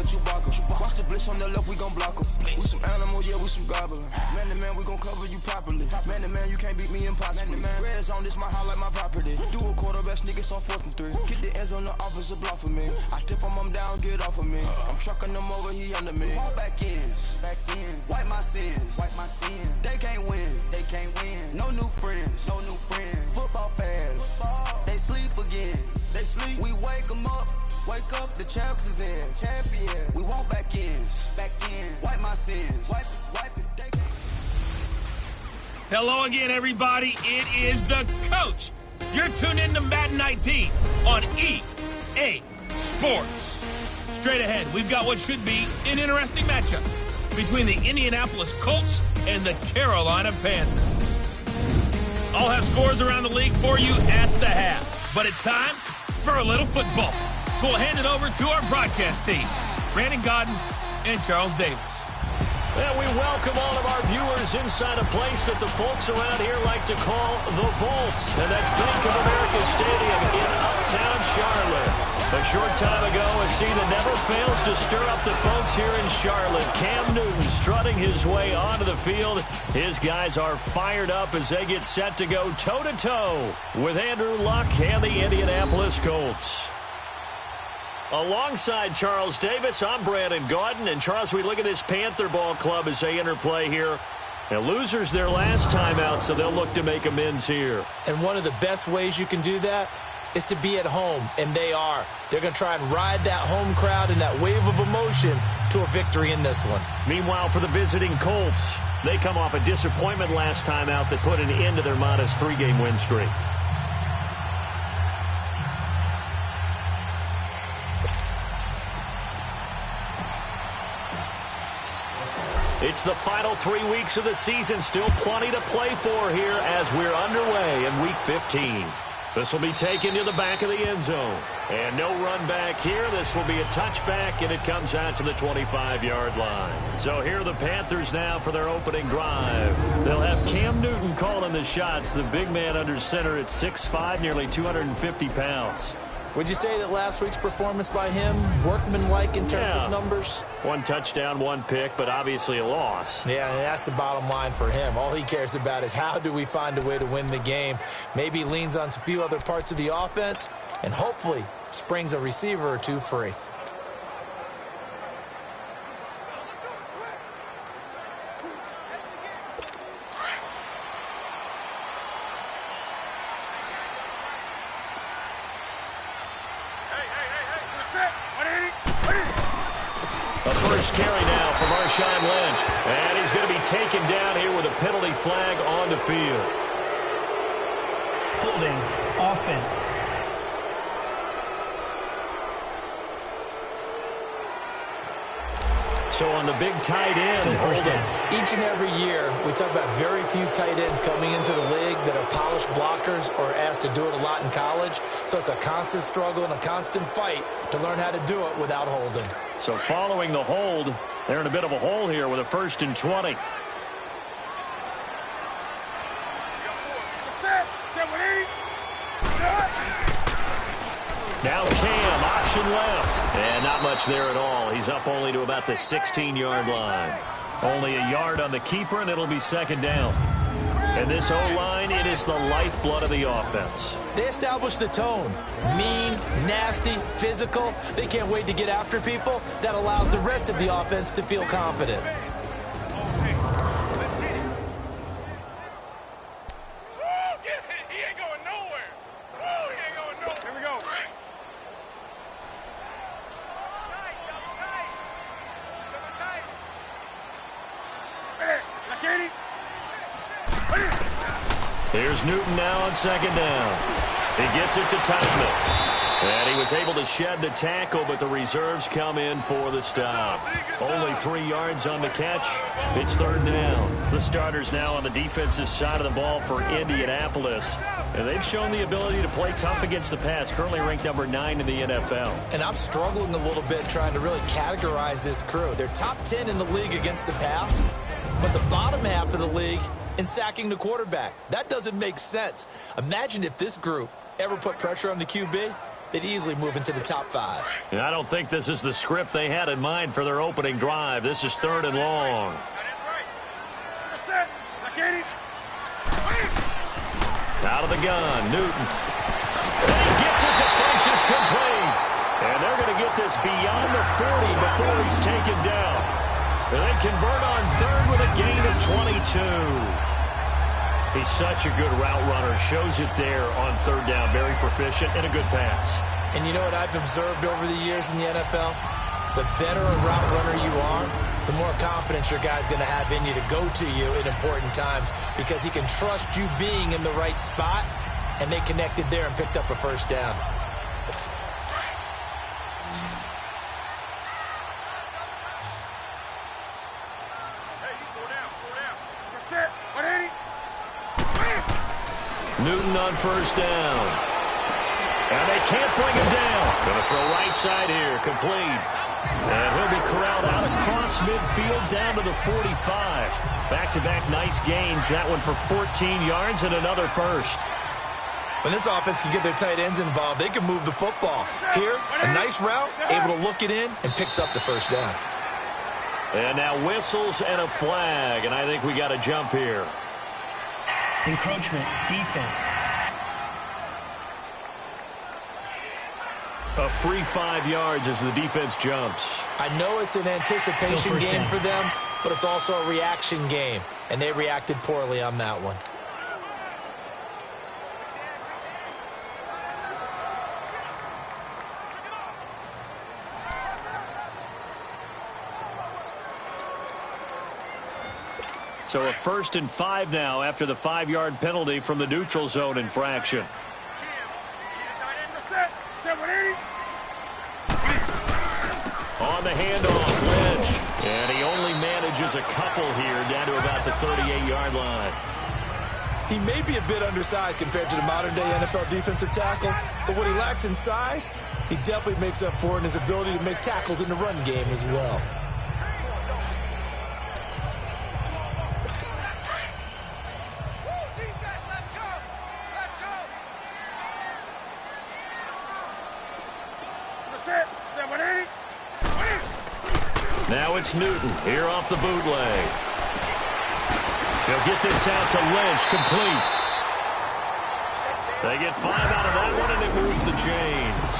like Chewbacca. Watch the blitz on the left, we gon' block em. We some animal, yeah, we some gobbler. Man to man, we gon' cover you properly. Man to man, you can't beat me impossibly. Red zone, this my highlight, my property. Do a quarterback sneakers on 4th and 3. Get the ends on the offensive block for me. I stiff him, I'm down, get off of me. I'm trucking them over, he under me. Back ends, wipe my sins, They can't win, No new friends, Football fans, they sleep again. We wake them up. Wake up, the champs is in. Champion. We want back ends. Wipe my sins. Wipe it. Hello again, everybody. It is the coach. You're tuned in to Madden 19 on EA Sports. Straight ahead, we've got what should be an interesting matchup between the Indianapolis Colts and the Carolina Panthers. I'll have scores around the league for you at the half. But it's time for a little football. So we'll hand it over to our broadcast team, Brandon Godden and Charles Davis. And we welcome all of our viewers inside a place that the folks around here like to call the Vault. And that's Bank of America Stadium in uptown Charlotte. A short time ago, a scene that never fails to stir up the folks here in Charlotte. Cam Newton strutting his way onto the field. His guys are fired up as they get set to go toe-to-toe with Andrew Luck and the Indianapolis Colts. Alongside Charles Davis, I'm Brandon Gaudin. And Charles, we look at this Panther ball club as they interplay here. And losers their last time out, so they'll look to make amends here. And one of the best ways you can do that is to be at home, and they are. They're going to try and ride that home crowd and that wave of emotion to a victory in this one. Meanwhile, for the visiting Colts, they come off a disappointment last time out that put an end to their modest 3-game win streak. It's the final 3 weeks of the season. Still plenty to play for here as we're underway in Week 15. This will be taken to the back of the end zone. And no run back here. This will be a touchback, and it comes out to the 25-yard line. So here are the Panthers now for their opening drive. They'll have Cam Newton calling the shots. The big man under center at 6'5", nearly 250 pounds. Would you say that last week's performance by him, workmanlike in terms of numbers? 1 touchdown, 1 pick, but obviously a loss. Yeah, and that's the bottom line for him. All he cares about is how do we find a way to win the game. Maybe he leans on a few other parts of the offense and hopefully springs a receiver or two free. Carry now from Marshawn Lynch. And he's going to be taken down here with a penalty flag on the field. Holding offense. So on the big tight end. Still first down. Each and every year, we talk about very few tight ends coming into the league that are polished blockers or asked to do it a lot in college. So it's a constant struggle and a constant fight to learn how to do it without holding. So following the hold, they're in a bit of a hole here with a 1st and 20. Now Cam, option left. And not much there at all. He's up only to about the 16-yard line. Only a yard on the keeper, and it'll be 2nd down. And this O-line, it is the lifeblood of the offense. They establish the tone. Mean, nasty, physical. They can't wait to get after people. That allows the rest of the offense to feel confident. Here's Newton now on 2nd down. He gets it to Thomas. And he was able to shed the tackle, but the reserves come in for the stop. Only 3 yards on the catch. It's 3rd down. The starters now on the defensive side of the ball for Indianapolis. And they've shown the ability to play tough against the pass, currently ranked number 9 in the NFL. And I'm struggling a little bit trying to really categorize this crew. They're top 10 in the league against the pass, but the bottom half of the league in sacking the quarterback. That doesn't make sense. Imagine if this group ever put pressure on the QB. they'd easily move into the top 5. And I don't think this is the script they had in mind for their opening drive. This is 3rd and long. Out of the gun, Newton. And he gets it to Funchess complete. And they're going to get this beyond the 40 before he's taken down. And they convert on 3rd with a gain of 22. He's such a good route runner. Shows it there on 3rd down. Very proficient and a good pass. And you know what I've observed over the years in the NFL? The better a route runner you are, the more confidence your guy's going to have in you to go to you in important times because he can trust you being in the right spot, and they connected there and picked up a 1st down. Newton on 1st down. And they can't bring him down. Going to throw right side here, complete. And he'll be corralled out across midfield down to the 45. Back-to-back nice gains. That one for 14 yards and another 1st. When this offense can get their tight ends involved, they can move the football. Here, a nice route, able to look it in, and picks up the 1st down. And now whistles and a flag, and I think we got a jump here. Encroachment, defense. A free 5 yards as the defense jumps. I know it's an anticipation game for them, but it's also a reaction game, and they reacted poorly on that one. So a 1st and 5 now after the 5-yard penalty from the neutral zone infraction. On the handoff, Lynch. And he only manages a couple here down to about the 38-yard line. He may be a bit undersized compared to the modern-day NFL defensive tackle, but what he lacks in size, he definitely makes up for in his ability to make tackles in the run game as well. Now it's Newton here off the bootleg. He'll get this out to Lynch, complete. They get 5 out of that one, and it moves the chains.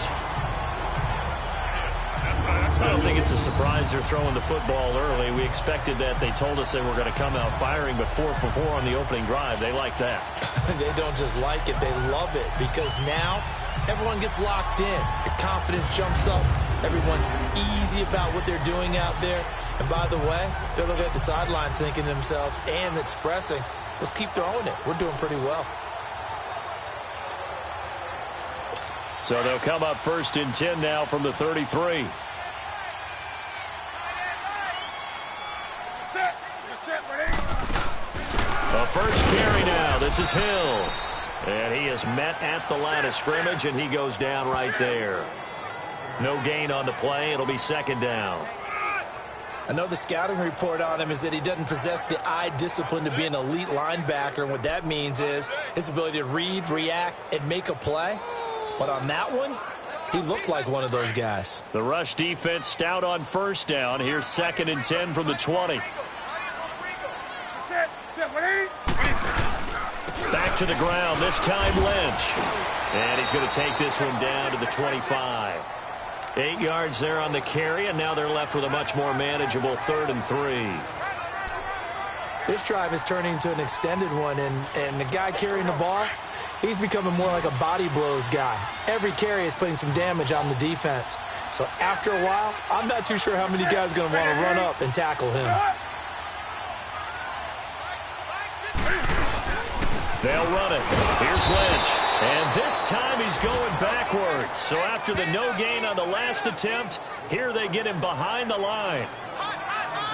I don't think it's a surprise they're throwing the football early. We expected that. They told us they were going to come out firing, but 4 for 4 on the opening drive. They like that. They don't just like it, they love it, because now everyone gets locked in. Your confidence jumps up. Everyone's easy about what they're doing out there. And by the way, they're looking at the sideline thinking to themselves and expressing, let's keep throwing it. We're doing pretty well. So they'll come up 1st and 10 now from the 33. A 1st carry now. This is Hill. And he is met at the line of scrimmage, and he goes down right there. No gain on the play. It'll be 2nd down. I know the scouting report on him is that he doesn't possess the eye discipline to be an elite linebacker. And what that means is his ability to read, react, and make a play. But on that one, he looked like one of those guys. The rush defense stout on 1st down. Here's 2nd and 10 from the 20. Back to the ground, this time Lynch. And he's going to take this one down to the 25. 8 yards there on the carry, and now they're left with a much more manageable 3rd and 3. This drive is turning into an extended one, and the guy carrying the ball, he's becoming more like a body blows guy. Every carry is putting some damage on the defense. So after a while, I'm not too sure how many guys are going to want to run up and tackle him. They'll run it. Here's Lynch. And this time he's going backwards. So after the no gain on the last attempt, here they get him behind the line.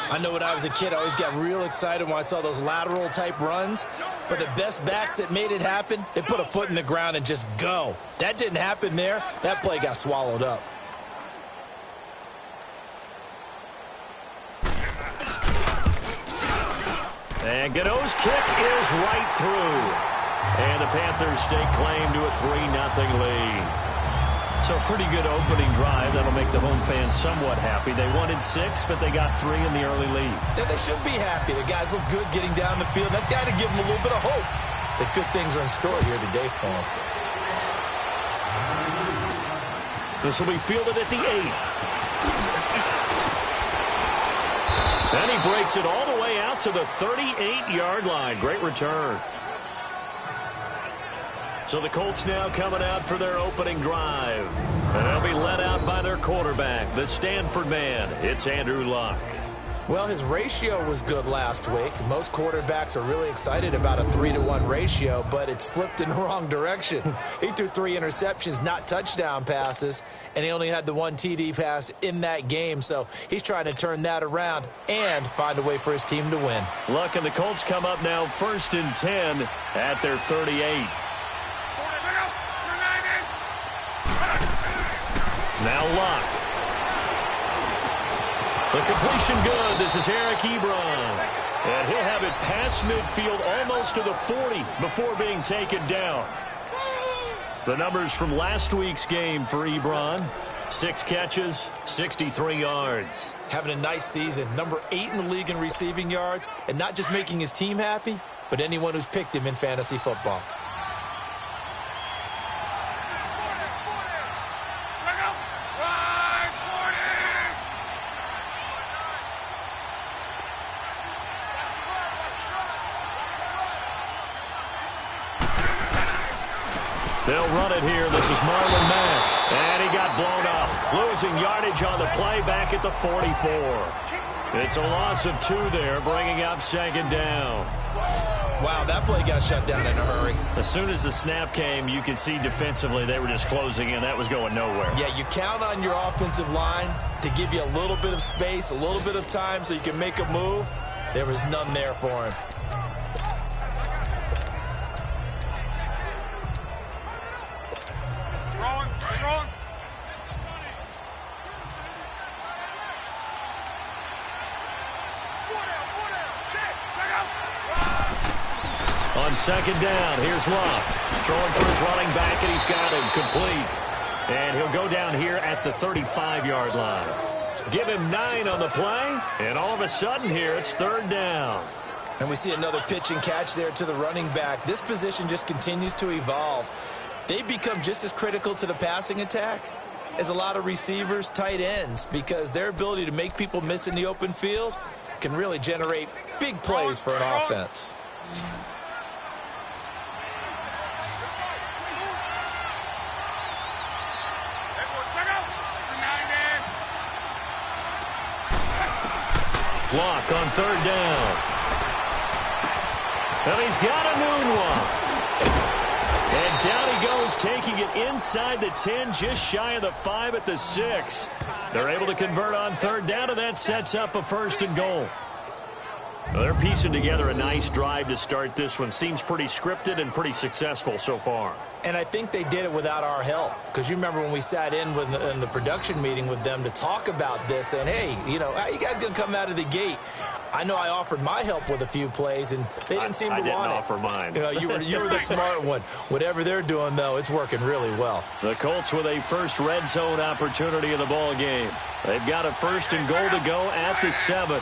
I know when I was a kid, I always got real excited when I saw those lateral-type runs. But the best backs that made it happen, they put a foot in the ground and just go. That didn't happen there. That play got swallowed up. And Godot's kick is right through. And the Panthers stake claim to a 3-0 lead. So a pretty good opening drive. That'll make the home fans somewhat happy. They wanted 6, but they got 3 in the early lead. Yeah, they should be happy. The guys look good getting down the field. That's got to give them a little bit of hope that good things are in store here today for them. This will be fielded at the 8. And he breaks it all the way out to the 38-yard line. Great return. So the Colts now coming out for their opening drive. And they'll be led out by their quarterback, the Stanford man. It's Andrew Luck. Well, his ratio was good last week. Most quarterbacks are really excited about a 3-to-1 ratio, but it's flipped in the wrong direction. He threw 3 interceptions, not touchdown passes, and he only had the 1 TD pass in that game. So he's trying to turn that around and find a way for his team to win. Luck and the Colts come up now 1st and 10 at their 38. Now Luck. The completion good. This is Eric Ebron. And he'll have it past midfield almost to the 40 before being taken down. The numbers from last week's game for Ebron. 6 catches, 63 yards. Having a nice season. Number 8 in the league in receiving yards. And not just making his team happy, but anyone who's picked him in fantasy football. They'll run it here. This is Marlon Mack. And he got blown up. Losing yardage on the play back at the 44. It's a loss of 2 there, bringing up 2nd down. Wow, that play got shut down in a hurry. As soon as the snap came, you could see defensively they were just closing in. That was going nowhere. Yeah, you count on your offensive line to give you a little bit of space, a little bit of time so you can make a move. There was none there for him. On 2nd down, here's Luck. Throwing for his running back, and he's got him complete. And he'll go down here at the 35-yard line. Give him 9 on the play, and all of a sudden here it's 3rd down. And we see another pitch and catch there to the running back. This position just continues to evolve. They become just as critical to the passing attack as a lot of receivers, tight ends, because their ability to make people miss in the open field can really generate big plays for an offense. Luck on 3rd down. And he's got a new one. And down he goes, taking it inside the 10, just shy of the 5 at the 6. They're able to convert on 3rd down, and that sets up a 1st and goal. Well, they're piecing together a nice drive to start this one. Seems pretty scripted and pretty successful so far. And I think they did it without our help. Because you remember when we sat in the production meeting with them to talk about this, and hey, you know, how you guys going to come out of the gate? I know I offered my help with a few plays, and they didn't seem to want it. I didn't offer mine. You know, you were the smart one. Whatever they're doing, though, it's working really well. The Colts with a first red zone opportunity of the ball game. They've got a 1st and goal to go at the 7.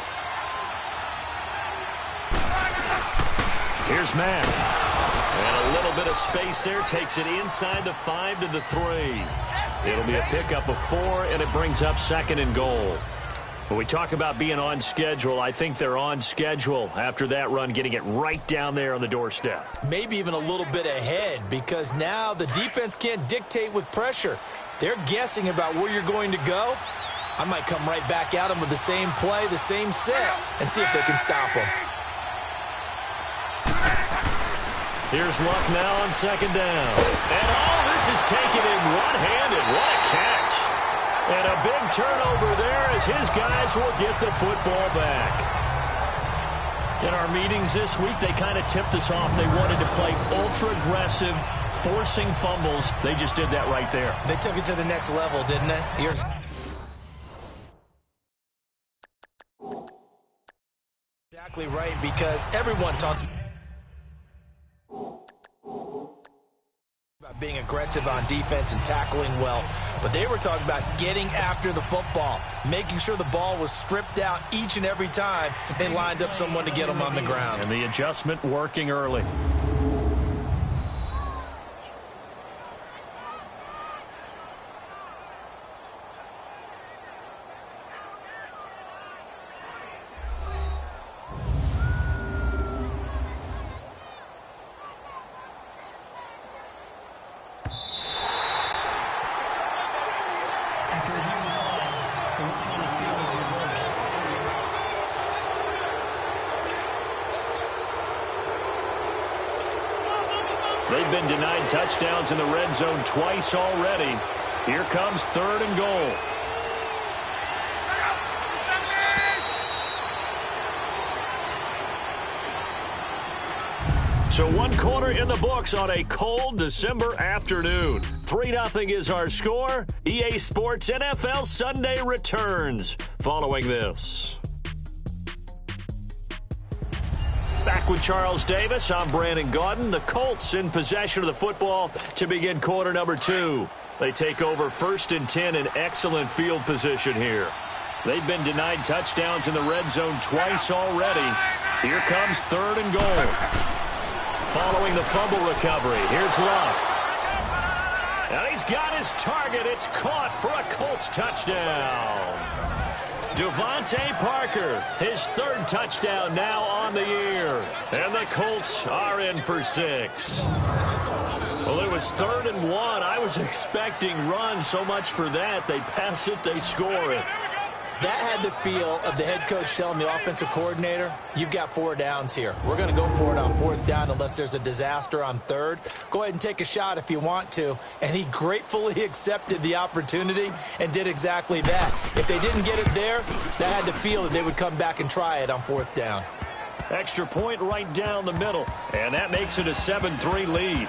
Here's Mack. And a little bit of space there. Takes it inside the 5 to the 3. It'll be a pickup of 4, and it brings up 2nd and goal. When we talk about being on schedule, I think they're on schedule after that run, getting it right down there on the doorstep. Maybe even a little bit ahead, because now the defense can't dictate with pressure. They're guessing about where you're going to go. I might come right back at them with the same play, the same set, and see if they can stop them. Here's Luck now on 2nd down. And all this is taken in one-handed. What a catch. And a big turnover there as his guys will get the football back. In our meetings this week, they kind of tipped us off. They wanted to play ultra-aggressive, forcing fumbles. They just did that right there. They took it to the next level, didn't they? Here's exactly right, because everyone talks about being aggressive on defense and tackling well. but they were talking about getting after the football, making sure the ball was stripped out each and every time they lined up someone to get them on the ground. And the adjustment working early. They've been denied touchdowns in the red zone twice already. Here comes 3rd and goal. So 1/4 in the books on a cold December afternoon. 3-0 is our score. EA Sports NFL Sunday returns following this. Back with Charles Davis, I'm Brandon Gaudin. The Colts in possession of the football to begin quarter number 2. They take over 1st and 10 in excellent field position here. They've been denied touchdowns in the red zone twice already. Here comes 3rd and goal. Following the fumble recovery, here's Love. And he's got his target. It's caught for a Colts touchdown. Devontae Parker, his 3rd touchdown now on the year. And the Colts are in for 6. Well, it was 3rd and 1. I was expecting runs, so much for that. They pass it, they score it. That had the feel of the head coach telling the offensive coordinator, you've got 4 downs here. We're going to go for it on 4th down unless there's a disaster on 3rd. Go ahead and take a shot if you want to. And he gratefully accepted the opportunity and did exactly that. If they didn't get it there, that had the feel that they would come back and try it on 4th down. Extra point right down the middle. And that makes it a 7-3 lead.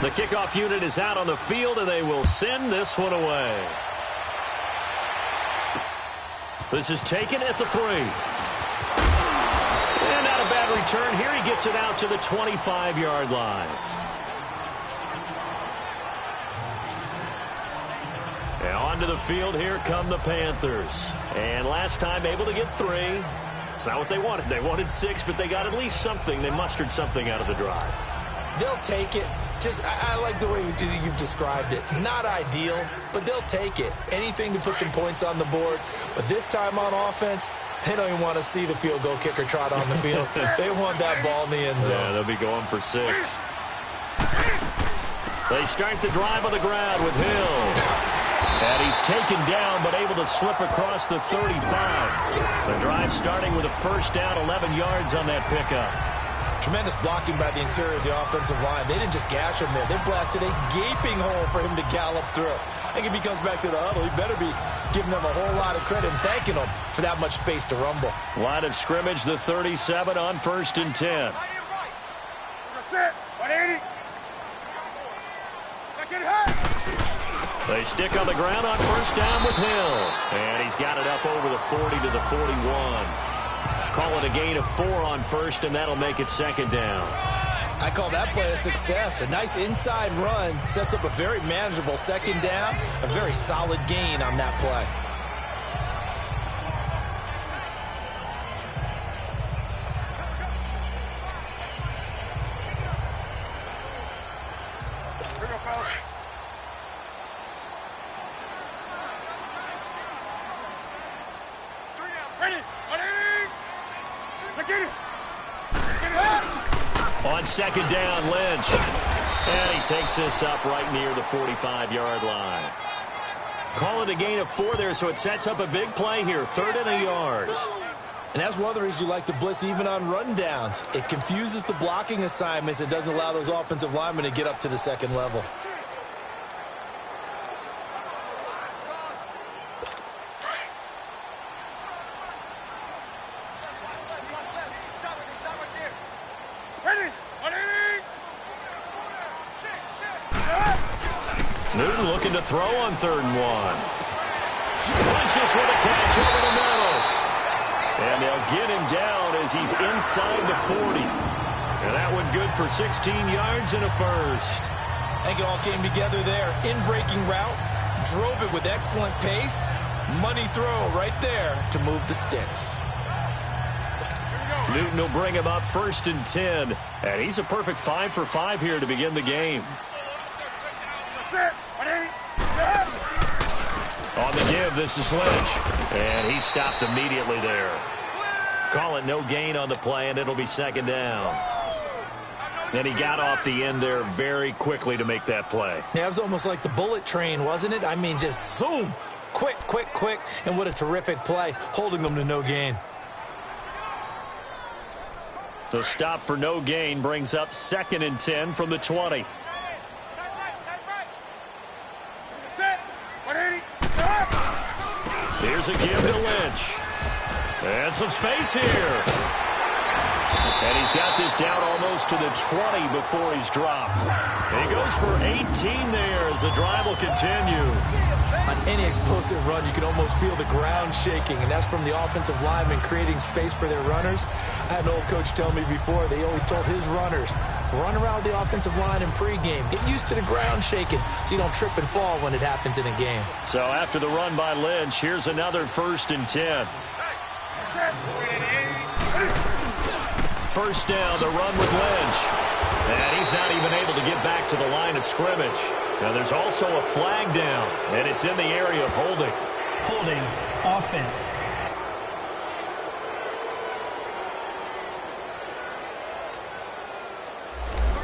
The kickoff unit is out on the field, and they will send this one away. This is taken at the 3. And not a bad return. Here he gets it out to the 25-yard line. And onto the field, here come the Panthers. And last time able to get 3. It's not what they wanted. They wanted 6, but they got at least something. They mustered something out of the drive. They'll take it. I like the way you've described it. Not ideal, but they'll take it. Anything to put some points on the board. But this time on offense, they don't even want to see the field goal kicker trot on the field. They want that ball in the end zone. Yeah, they'll be going for 6. They start the drive on the ground with Hill. And he's taken down, but able to slip across the 35. The drive starting with a 1st down, 11 yards on that pickup. Tremendous blocking by the interior of the offensive line. They didn't just gash him there. They blasted a gaping hole for him to gallop through. I think if he comes back to the huddle, he better be giving them a whole lot of credit and thanking them for that much space to rumble. Line of scrimmage, the 37 on 1st and 10. They stick on the ground on 1st down with Hill. And he's got it up over the 40 to the 41. Call it a gain of 4 on 1st, and that'll make it 2nd down. I call that play a success. A nice inside run sets up a very manageable 2nd down. A very solid gain on that play. On 2nd down, Lynch. And he takes this up right near the 45-yard line. Call it a gain of 4 there, so it sets up a big play here. 3rd and a yard. And that's one of the reasons you like to blitz even on rundowns. It confuses the blocking assignments. It doesn't allow those offensive linemen to get up to the 2nd level. Newton looking to throw on 3rd and 1. Lynch with a catch over the middle. And they'll get him down as he's inside the 40. And that one good for 16 yards and a first. I think it all came together there. In-breaking route, drove it with excellent pace. Money throw right there to move the sticks. Newton will bring him up 1st and 10. And he's a perfect 5 for 5 here to begin the game. On the give, this is Lynch. And he stopped immediately there. Call it no gain on the play, and it'll be 2nd down. And he got off the end there very quickly to make that play. Yeah, it was almost like the bullet train, wasn't it? I mean, just zoom. Quick, quick, quick. And what a terrific play, holding them to no gain. The stop for no gain brings up 2nd and 10 from the 20. Here's a give to Lynch. And some space here. And he's got this down almost to the 20 before he's dropped. And he goes for 18 there as the drive will continue. On any explosive run, you can almost feel the ground shaking, and that's from the offensive linemen creating space for their runners. I had an old coach tell me before, they always told his runners, run around the offensive line in pregame. Get used to the ground shaking so you don't trip and fall when it happens in a game. So after the run by Lynch, here's another 1st and 10. 1st down, the run with Lynch. And he's not even able to get back to the line of scrimmage. Now there's also a flag down, and it's in the area of holding. Holding. Offense.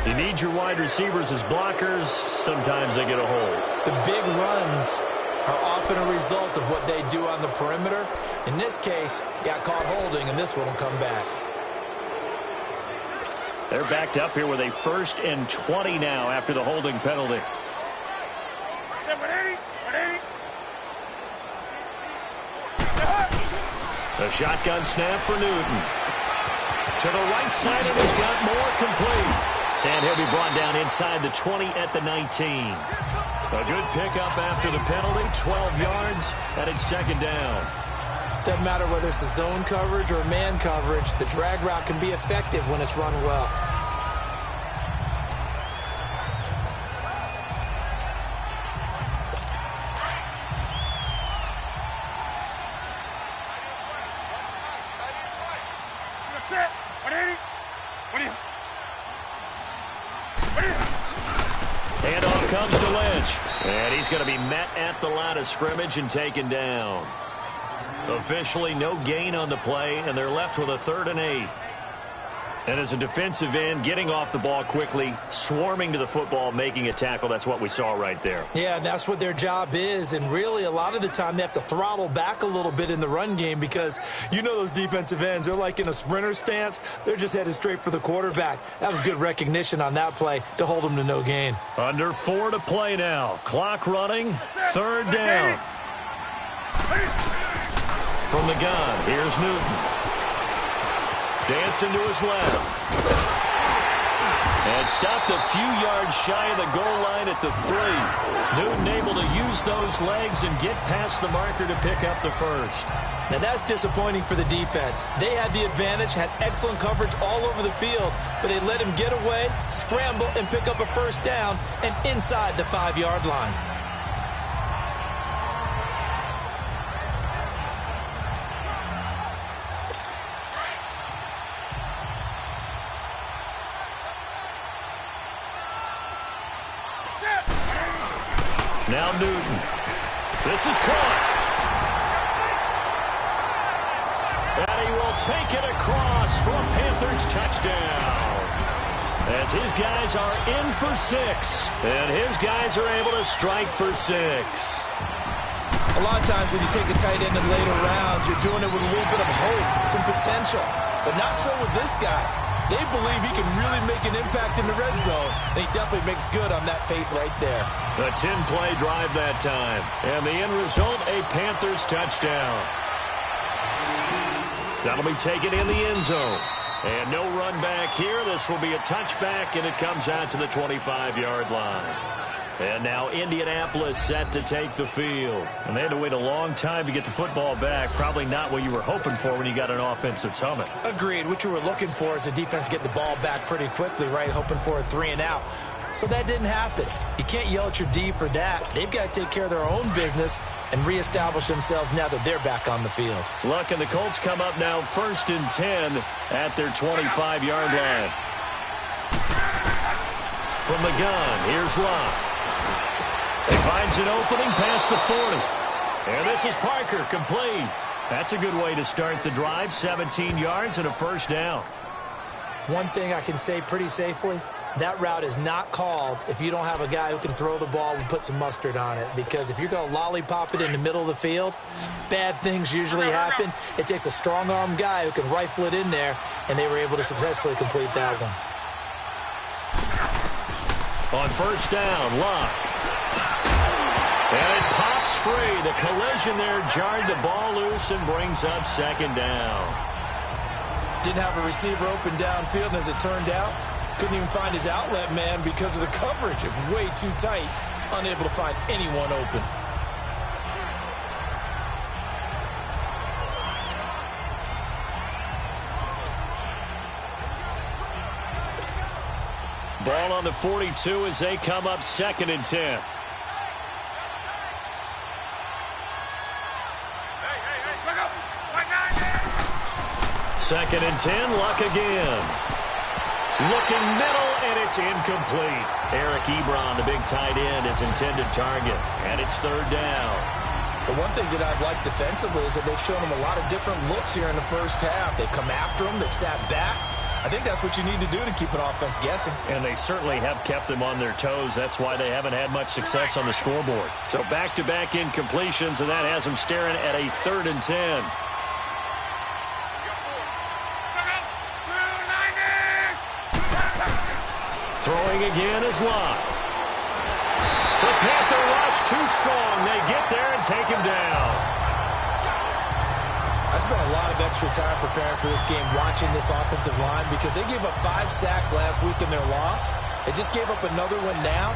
You need your wide receivers as blockers. Sometimes they get a hold. The big runs are often a result of what they do on the perimeter. In this case, got caught holding, and this one will come back. They're backed up here with a 1st and 20 now after the holding penalty. The shotgun snap for Newton. To the right side, and he's got more complete. And he'll be brought down inside the 20 at the 19. A good pickup after the penalty, 12 yards, and it's 2nd down. Doesn't matter whether it's a zone coverage or man coverage, the drag route can be effective when it's run well. Handoff comes to Lynch. And he's going to be met at the line of scrimmage and taken down. Officially no gain on the play, and they're left with a 3rd and 8. And as a defensive end, getting off the ball quickly, swarming to the football, making a tackle, that's what we saw right there. Yeah, and that's what their job is. And really, a lot of the time, they have to throttle back a little bit in the run game because you know those defensive ends, they're like in a sprinter stance. They're just headed straight for the quarterback. That was good recognition on that play to hold them to no gain. Under 4 to play now. Clock running, 3rd down. From the gun, here's Newton. Dancing to his left. And stopped a few yards shy of the goal line at the 3. Newton able to use those legs and get past the marker to pick up the 1st. Now that's disappointing for the defense. They had the advantage, had excellent coverage all over the field, but they let him get away, scramble, and pick up a 1st down and inside the 5-yard line. Now Newton. This is caught. And he will take it across for a Panthers touchdown. As his guys are in for 6. And his guys are able to strike for 6. A lot of times when you take a tight end in later rounds, you're doing it with a little bit of hope, some potential. But not so with this guy. They believe he can really make an impact in the red zone, and he definitely makes good on that faith right there. A 10-play drive that time. And the end result, a Panthers touchdown. That'll be taken in the end zone. And no run back here. This will be a touchback, and it comes out to the 25-yard line. And now Indianapolis set to take the field. And they had to wait a long time to get the football back. Probably not what you were hoping for when you got an offense that's humming. Agreed. What you were looking for is the defense get the ball back pretty quickly, right? Hoping for a 3-and-out. So that didn't happen. You can't yell at your D for that. They've got to take care of their own business and reestablish themselves now that they're back on the field. Luck and the Colts come up now 1st and 10 at their 25-yard line. From the gun, here's Luck. He finds an opening past the 40. And this is Parker, complete. That's a good way to start the drive. 17 yards and a first down. One thing I can say pretty safely, that route is not called if you don't have a guy who can throw the ball and put some mustard on it. Because if you're going to lollipop it in the middle of the field, bad things usually happen. It takes a strong-arm guy who can rifle it in there, and they were able to successfully complete that one. On first down, Luck. And it pops free. The collision there jarred the ball loose and brings up second down. Didn't have a receiver open downfield, and as it turned out, couldn't even find his outlet man because of the coverage. It was way too tight, unable to find anyone open. Ball on the 42 as they come up 2nd and 10. Second and 10, Luck again. Looking middle, and it's incomplete. Eric Ebron, the big tight end, is intended target, and it's 3rd down. The one thing that I've liked defensively is that they've shown them a lot of different looks here in the first half. They've come after them, they've sat back. I think that's what you need to do to keep an offense guessing. And they certainly have kept them on their toes. That's why they haven't had much success on the scoreboard. So back-to-back incompletions, and that has them staring at a 3rd and 10. Throwing again is Luck. The Panther rush too strong. They get there and take him down. I spent a lot of extra time preparing for this game watching this offensive line because they gave up 5 sacks last week in their loss. They just gave up another one now.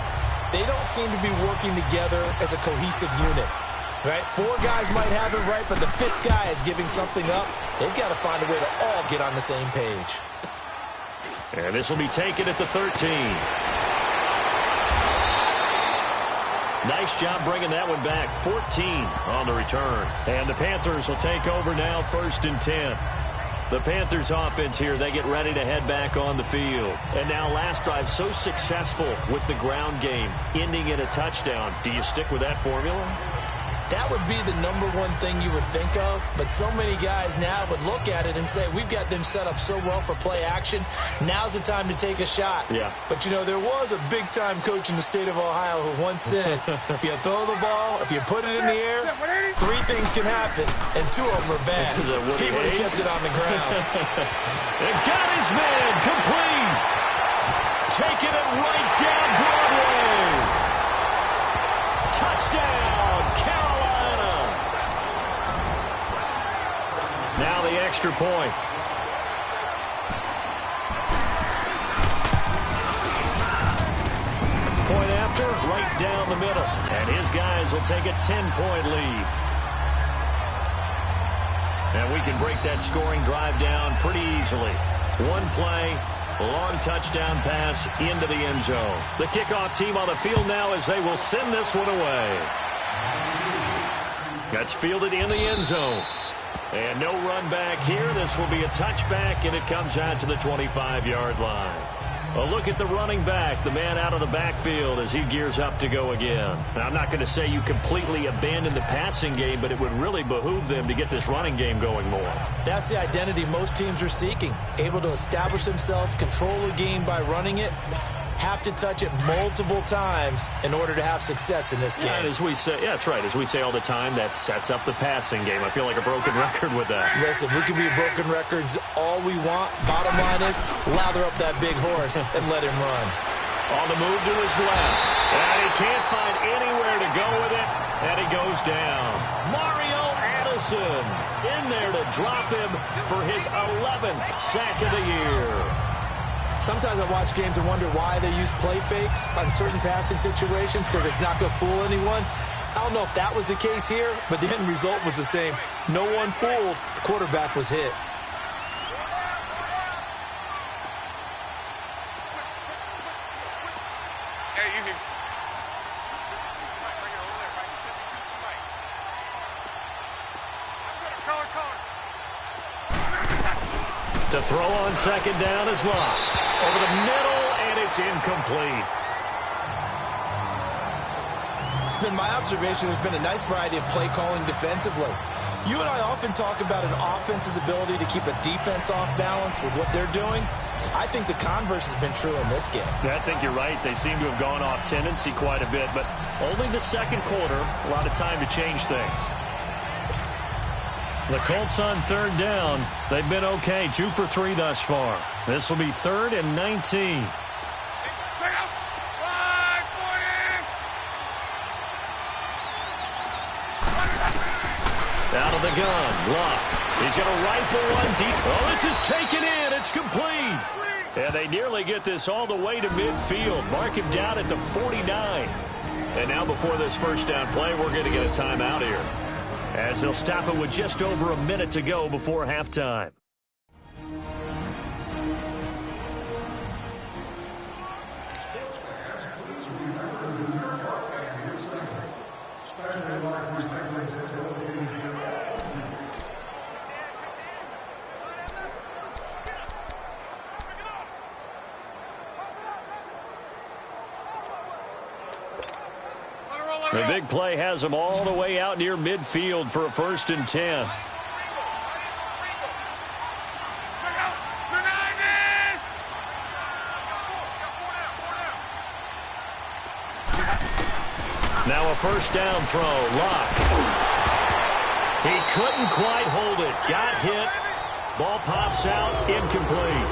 They don't seem to be working together as a cohesive unit. Right? 4 guys might have it right, but the 5th guy is giving something up. They've got to find a way to all get on the same page. And this will be taken at the 13. Nice job bringing that one back. 14 on the return. And the Panthers will take over now 1st and 10. The Panthers offense here, they get ready to head back on the field. And now last drive so successful with the ground game, ending in a touchdown. Do you stick with that formula? That would be the #1 thing you would think of, but so many guys now would look at it and say, we've got them set up so well for play action, now's the time to take a shot. Yeah. But, you know, there was a big-time coach in the state of Ohio who once said, if you throw the ball, if you put it in the air, 3 things can happen, and 2 of them are bad. He would have kept it on the ground. And got his man complete. Taking it right down Broadway. Touchdown, Carolina. Now the extra point. Point after, right down the middle. And his guys will take a 10-point lead. And we can break that scoring drive down pretty easily. 1 play, a long touchdown pass into the end zone. The kickoff team on the field now as they will send this one away. That's fielded in the end zone. And no run back here. This will be a touchback, and it comes out to the 25-yard line. A look at the running back, the man out of the backfield as he gears up to go again. Now, I'm not going to say you completely abandon the passing game, but it would really behoove them to get this running game going more. That's the identity most teams are seeking. Able to establish themselves, control the game by running it, have to touch it multiple times in order to have success in this game. And as we say, yeah, that's right. As we say all the time, that sets up the passing game. I feel like a broken record with that. Listen, we can be broken records all we want. Bottom line is, lather up that big horse and let him run. On the move to his left. And he can't find anywhere to go with it. And he goes down. Mario Addison in there to drop him for his 11th sack of the year. Sometimes I watch games and wonder why they use play fakes on certain passing situations because it's not going to fool anyone. I don't know if that was the case here, but the end result was the same. No one fooled. The quarterback was hit. To throw on second down is Locke. Over the middle, and it's incomplete. It's been my observation there's been a nice variety of play calling defensively. You and I often talk about an offense's ability to keep a defense off balance with what they're doing. I think the converse has been true in this game. I think you're right. They seem to have gone off tendency quite a bit, but only the second quarter, a lot of time to change things. The Colts on third down. They've been okay, 2 for 3 thus far. This will be 3rd and 19. Out of the gun, Locke. He's going to rifle one deep. Oh, this is taken in. It's complete. And they nearly get this all the way to midfield. Mark him down at the 49. And now before this first down play, we're going to get a timeout here, as they'll stop it with just over a minute to go before halftime. The big play has them all the way out near midfield for a 1st and 10. Now a first down throw. Locke. He couldn't quite hold it. Got hit. Ball pops out. Incomplete.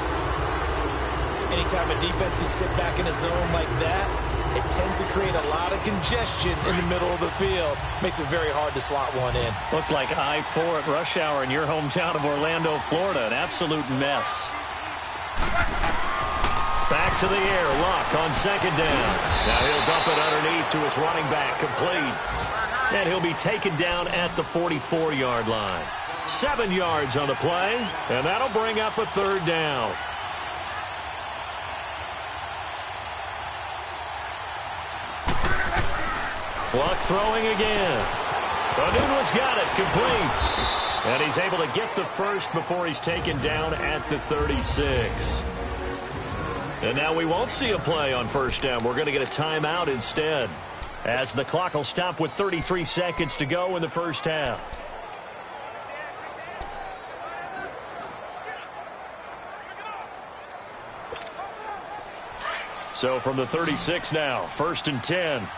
Anytime a defense can sit back in a zone like that, it tends to create a lot of congestion in the middle of the field. Makes it very hard to slot one in. Looked like I-4 at rush hour in your hometown of Orlando, Florida. An absolute mess. Back to the air. Locke on second down. Now he'll dump it underneath to his running back. Complete. And he'll be taken down at the 44-yard line. 7 yards on the play. And that'll bring up a 3rd down. Locke throwing again. O'Neill's got it. Complete. And he's able to get the first before he's taken down at the 36. And now we won't see a play on first down. We're going to get a timeout instead, as the clock will stop with 33 seconds to go in the first half. So from the 36 now, 1st and 10.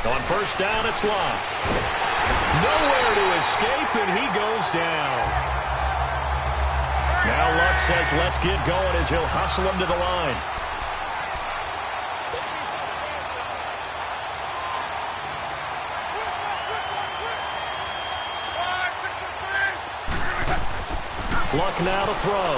On first down, it's Locke. Nowhere to escape, and he goes down. Now Luck says, let's get going, as he'll hustle him to the line. Luck now to throw.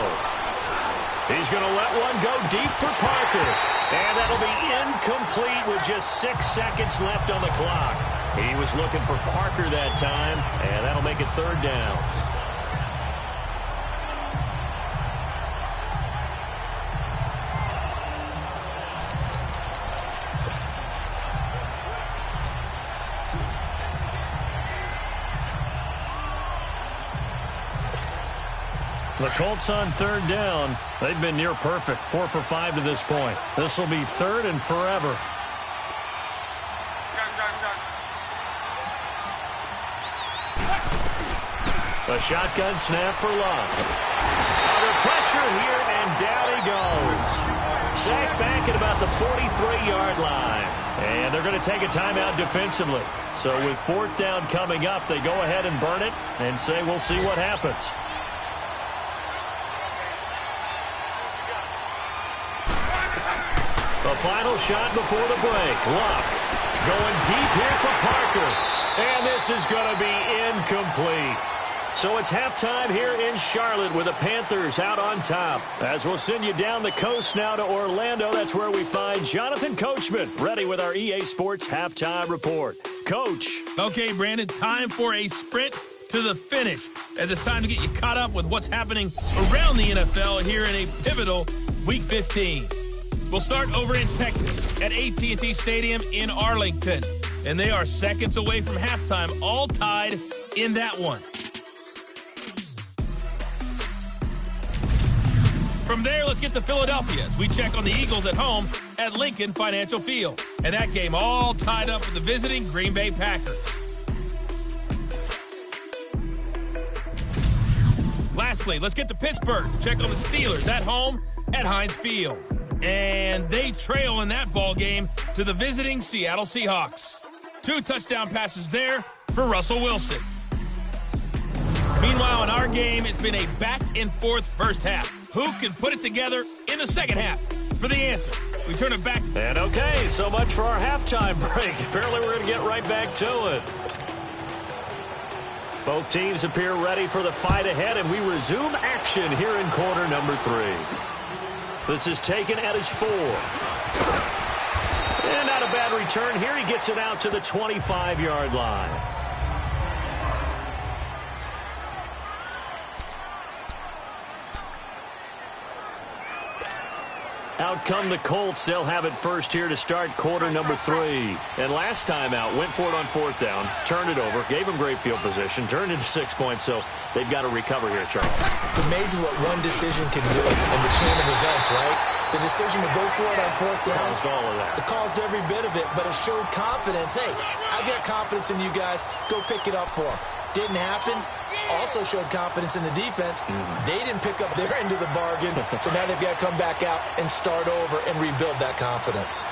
He's going to let one go deep for Parker. And that'll be incomplete with just 6 seconds left on the clock. He was looking for Parker that time, and that'll make it 3rd down. The Colts on 3rd down. They've been near perfect, 4 for 5 to this point. This will be 3rd and forever. A shotgun snap for Locke. Under pressure here, and down he goes. Sacked back at about the 43-yard line. And they're going to take a timeout defensively. So with 4th down coming up, they go ahead and burn it and say, we'll see what happens. The final shot before the break. Locke. Going deep here for Parker. And this is going to be incomplete. So it's halftime here in Charlotte with the Panthers out on top. As we'll send you down the coast now to Orlando, that's where we find Jonathan Coachman, ready with our EA Sports halftime report. Coach. Okay, Brandon, time for a sprint to the finish, as it's time to get you caught up with what's happening around the NFL here in a pivotal Week 15. We'll start over in Texas at AT&T Stadium in Arlington, and they are seconds away from halftime, all tied in that one. From there, let's get to Philadelphia as we check on the Eagles at home at Lincoln Financial Field. And that game all tied up with the visiting Green Bay Packers. Lastly, let's get to Pittsburgh. Check on the Steelers at home at Heinz Field. And they trail in that ball game to the visiting Seattle Seahawks. 2 touchdown passes there for Russell Wilson. Meanwhile, in our game, it's been a back-and-forth first half. Who can put it together in the second half? For the answer, we turn it back. And okay, so much for our halftime break. Apparently we're going to get right back to it. Both teams appear ready for the fight ahead, and we resume action here in quarter number 3. This is taken at his 4. And not a bad return here. He gets it out to the 25-yard line. Out come the Colts. They'll have it first here to start quarter number 3. And last time out, went for it on 4th down, turned it over, gave them great field position, turned into 6 points, so they've got to recover here, Charles. It's amazing what one decision can do in the chain of events, right? The decision to go for it on 4th down. Caused all of that. It caused every bit of it, but it showed confidence. Hey, I've got confidence in you guys. Go pick it up for them. Didn't happen. Also showed confidence in the defense. They didn't pick up their end of the bargain, so now they've got to come back out and start over and rebuild that confidence.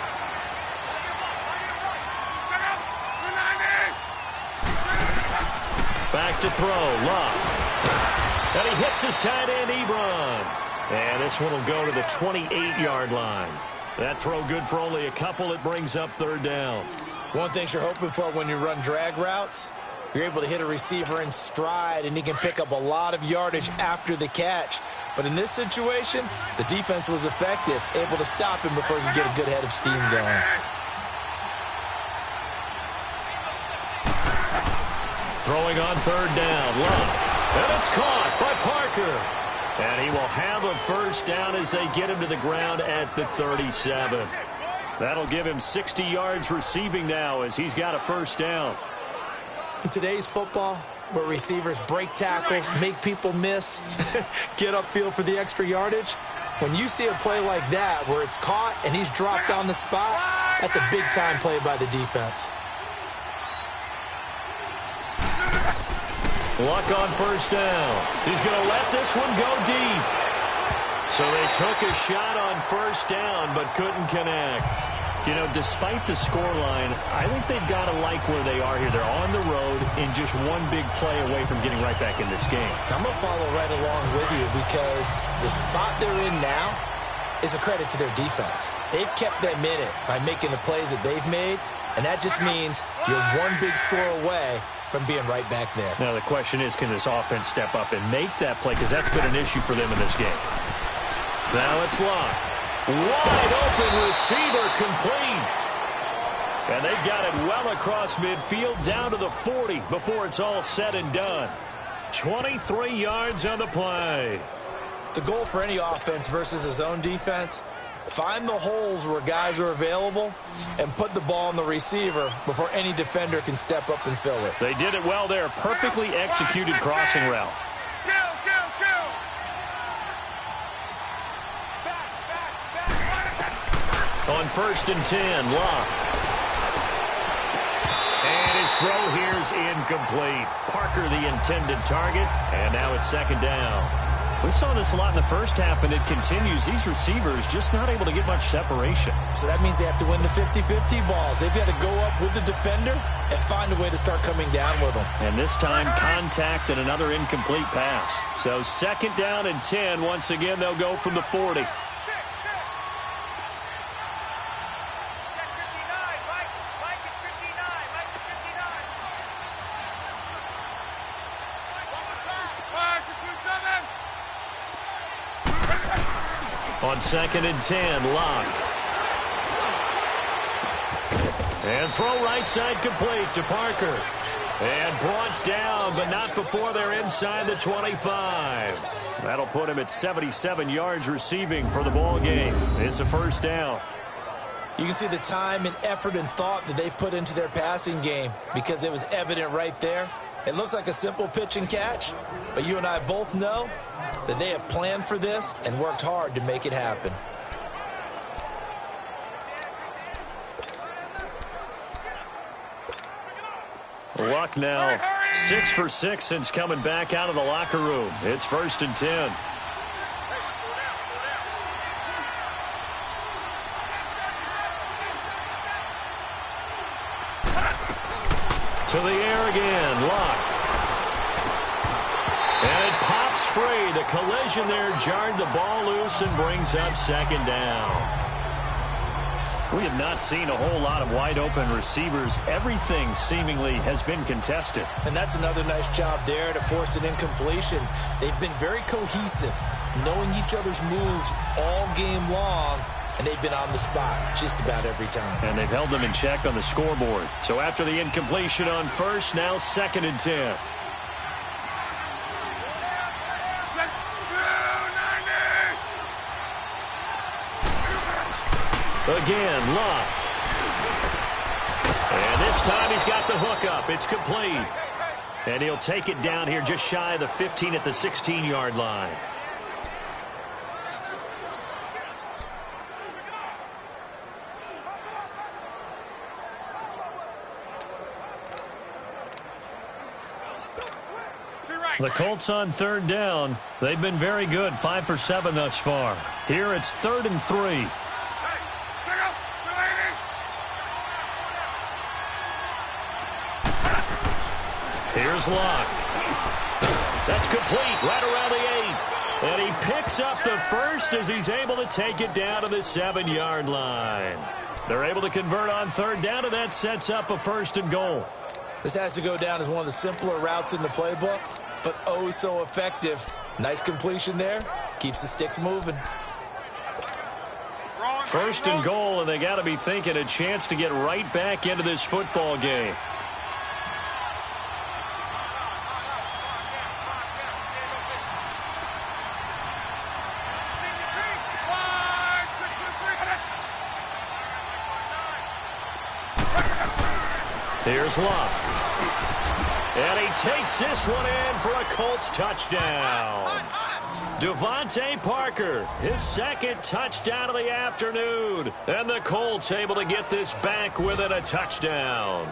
Back to throw, Love. And he hits his tight end, Ebron. And this one will go to the 28-yard line. That throw good for only a couple. It brings up 3rd down. One thing you're hoping for when you run drag routes, you're able to hit a receiver in stride, and he can pick up a lot of yardage after the catch. But in this situation, the defense was effective, able to stop him before he could get a good head of steam going. Throwing on 3rd down, Love. And it's caught by Parker. And he will have a first down as they get him to the ground at the 37. That'll give him 60 yards receiving now as he's got a first down. In today's football, where receivers break tackles, make people miss, get upfield for the extra yardage, when you see a play like that where it's caught and he's dropped on the spot, that's a big-time play by the defense. Luck on first down. He's going to let this one go deep. So they took a shot on first down but couldn't connect. You know, despite the scoreline, I think they've got to like where they are here. They're on the road and just one big play away from getting right back in this game. I'm going to follow right along with you because the spot they're in now is a credit to their defense. They've kept them in it by making the plays that they've made, and that just means you're one big score away from being right back there. Now the question is, can this offense step up and make that play? Because that's been an issue for them in this game. Now it's Locke. Wide open receiver complete. And they've got it well across midfield down to the 40 before it's all said and done. 23 yards on the play. The goal for any offense versus his own defense, find the holes where guys are available and put the ball on the receiver before any defender can step up and fill it. They did it well there. Perfectly executed crossing route. On 1st and 10, Locke. And his throw here is incomplete. Parker the intended target, and now it's 2nd down. We saw this a lot in the first half, and it continues. These receivers just not able to get much separation. So that means they have to win the 50-50 balls. They've got to go up with the defender and find a way to start coming down with them. And this time, contact and another incomplete pass. So 2nd down and 10. Once again, they'll go from the 40. On 2nd and 10, Locke. And throw right side complete to Parker. And brought down, but not before they're inside the 25. That'll put him at 77 yards receiving for the ball game. It's a first down. You can see the time and effort and thought that they put into their passing game because it was evident right there. It looks like a simple pitch and catch, but you and I both know that they have planned for this and worked hard to make it happen. Luck now 6 for 6 since coming back out of the locker room. It's 1st and 10. To the air again, Luck. And it pops free. The collision there jarred the ball loose and brings up 2nd down. We have not seen a whole lot of wide-open receivers. Everything seemingly has been contested. And that's another nice job there to force an incompletion. They've been very cohesive, knowing each other's moves all game long, and they've been on the spot just about every time. And they've held them in check on the scoreboard. So after the incompletion on first, now 2nd and 10. Again, Luck. And this time he's got the hook up. It's complete. And he'll take it down here just shy of the 15 at the 16-yard line. The Colts on 3rd down. They've been very good, 5 for 7 thus far. Here it's 3rd and 3. Here's Locke. That's complete right around the 8. And he picks up the first as he's able to take it down to the 7-yard line. They're able to convert on 3rd down, and that sets up a 1st and goal. This has to go down as one of the simpler routes in the playbook, but oh so effective. Nice completion there. Keeps the sticks moving. 1st and goal, and they got to be thinking a chance to get right back into this football game. Here's Locke. And he takes this one in for a Colts touchdown. Devontae Parker, his 2nd touchdown of the afternoon. And the Colts able to get this back within a touchdown.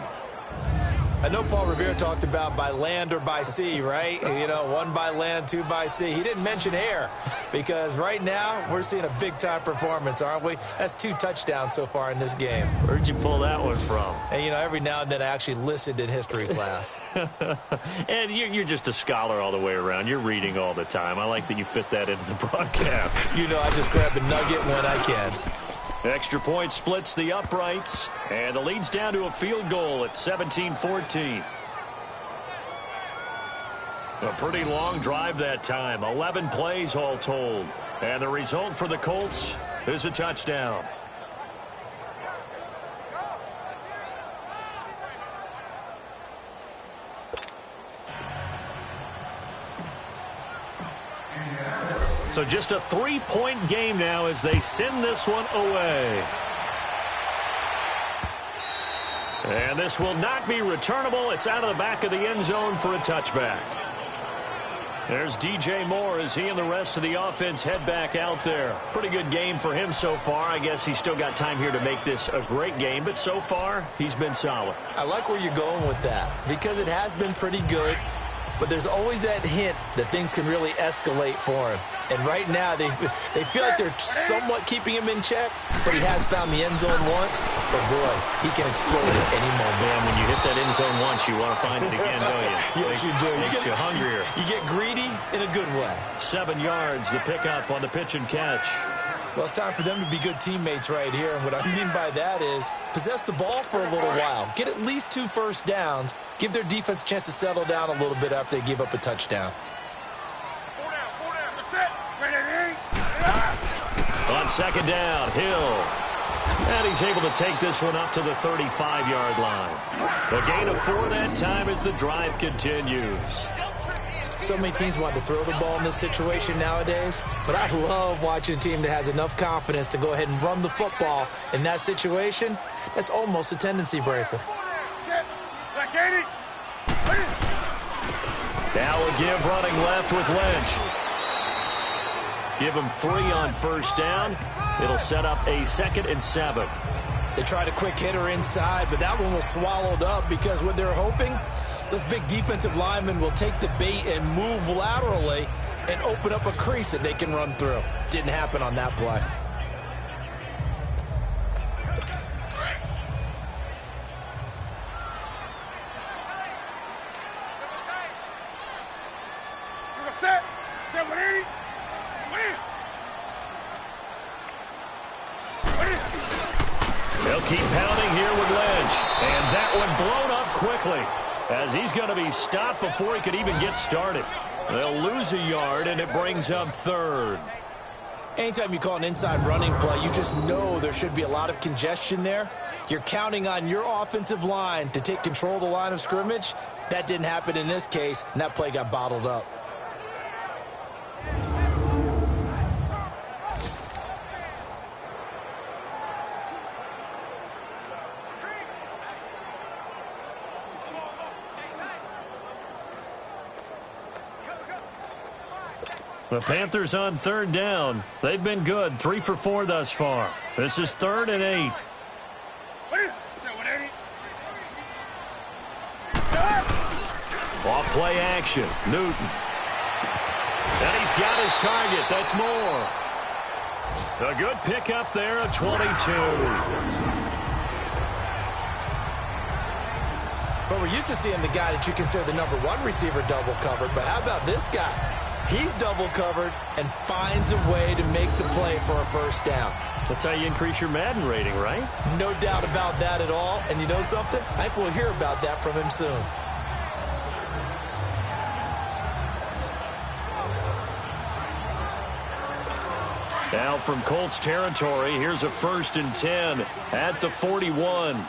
I know Paul Revere talked about by land or by sea, right? You know, 1 by land, 2 by sea. He didn't mention air because right now we're seeing a big-time performance, aren't we? That's 2 touchdowns so far in this game. Where'd you pull that one from? And, you know, every now and then I actually listened in history class. And you're just a scholar all the way around. You're reading all the time. I like that you fit that into the broadcast. You know, I just grab a nugget when I can. Extra point splits the uprights, and the lead's down to a field goal at 17-14. A pretty long drive that time, 11 plays all told. And the result for the Colts is a touchdown. So just a 3-point game now as they send this one away. And this will not be returnable. It's out of the back of the end zone for a touchback. There's DJ Moore as he and the rest of the offense head back out there. Pretty good game for him so far. I guess he's still got time here to make this a great game, but so far he's been solid. I like where you're going with that because it has been pretty good. But there's always that hint that things can really escalate for him. And right now, they feel like they're somewhat keeping him in check, but he has found the end zone once. But, boy, he can explode at any moment. Man, when you hit that end zone once, you want to find it again, don't you? Yes, you do. Makes you hungrier. You get greedy in a good way. 7 yards, the pickup on the pitch and catch. Well, it's time for them to be good teammates right here. And what I mean by that is possess the ball for a little while. Get at least 2 first downs. Give their defense a chance to settle down a little bit after they give up a touchdown. second down, Hill. And he's able to take this one up to the 35-yard line. A gain of 4 that time as the drive continues. So many teams want to throw the ball in this situation nowadays, but I love watching a team that has enough confidence to go ahead and run the football in that situation. That's almost a tendency breaker. Now a give running left with Lynch. Give him 3 on first down. It'll set up a 2nd and 7. They tried a quick hitter inside, but that one was swallowed up because what they're hoping, those big defensive linemen will take the bait and move laterally and open up a crease that they can run through. Didn't happen on that play. They'll keep pounding here with Lynch. And that one blown up quickly as he's going to be stopped before he could even get started. They'll lose a yard, and it brings up 3rd. Anytime you call an inside running play, you just know there should be a lot of congestion there. You're counting on your offensive line to take control of the line of scrimmage. That didn't happen in this case, and that play got bottled up. The Panthers on 3rd down. They've been good, 3 for 4 thus far. This is 3rd and 8. Off play action, Newton. And he's got his target, that's Moore. A good pickup there at 22. But we're used to seeing the guy that you consider the #1 receiver double covered, but how about this guy? He's double covered and finds a way to make the play for a first down. That's how you increase your Madden rating, right? No doubt about that at all. And you know something? I think we'll hear about that from him soon. Now from Colts territory, here's a 1st and 10 at the 41.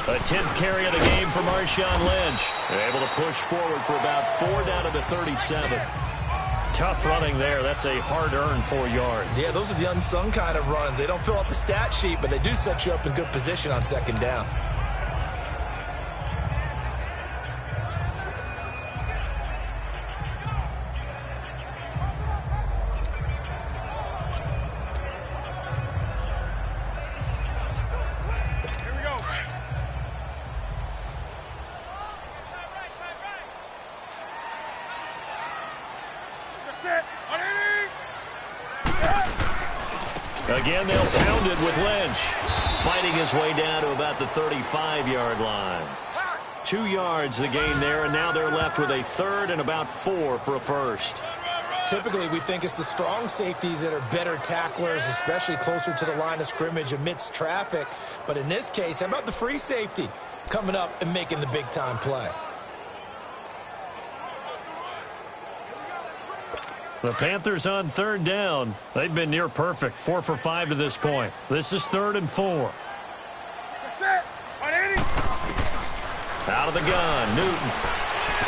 A 10th carry of the game for Marshawn Lynch. They're able to push forward for about 4 down to the 37. Tough running there. That's a hard-earned 4 yards. Yeah, those are the unsung kind of runs. They don't fill up the stat sheet, but they do set you up in good position on 2nd down. Again, they'll pound it with Lynch. Fighting his way down to about the 35-yard line. 2 yards the gain there, and now they're left with a 3rd and about 4 for a first. Typically, we think it's the strong safeties that are better tacklers, especially closer to the line of scrimmage amidst traffic. But in this case, how about the free safety coming up and making the big-time play? The Panthers on 3rd down. They've been near perfect, 4 for 5 to this point. This is 3rd and 4. Out of the gun, Newton.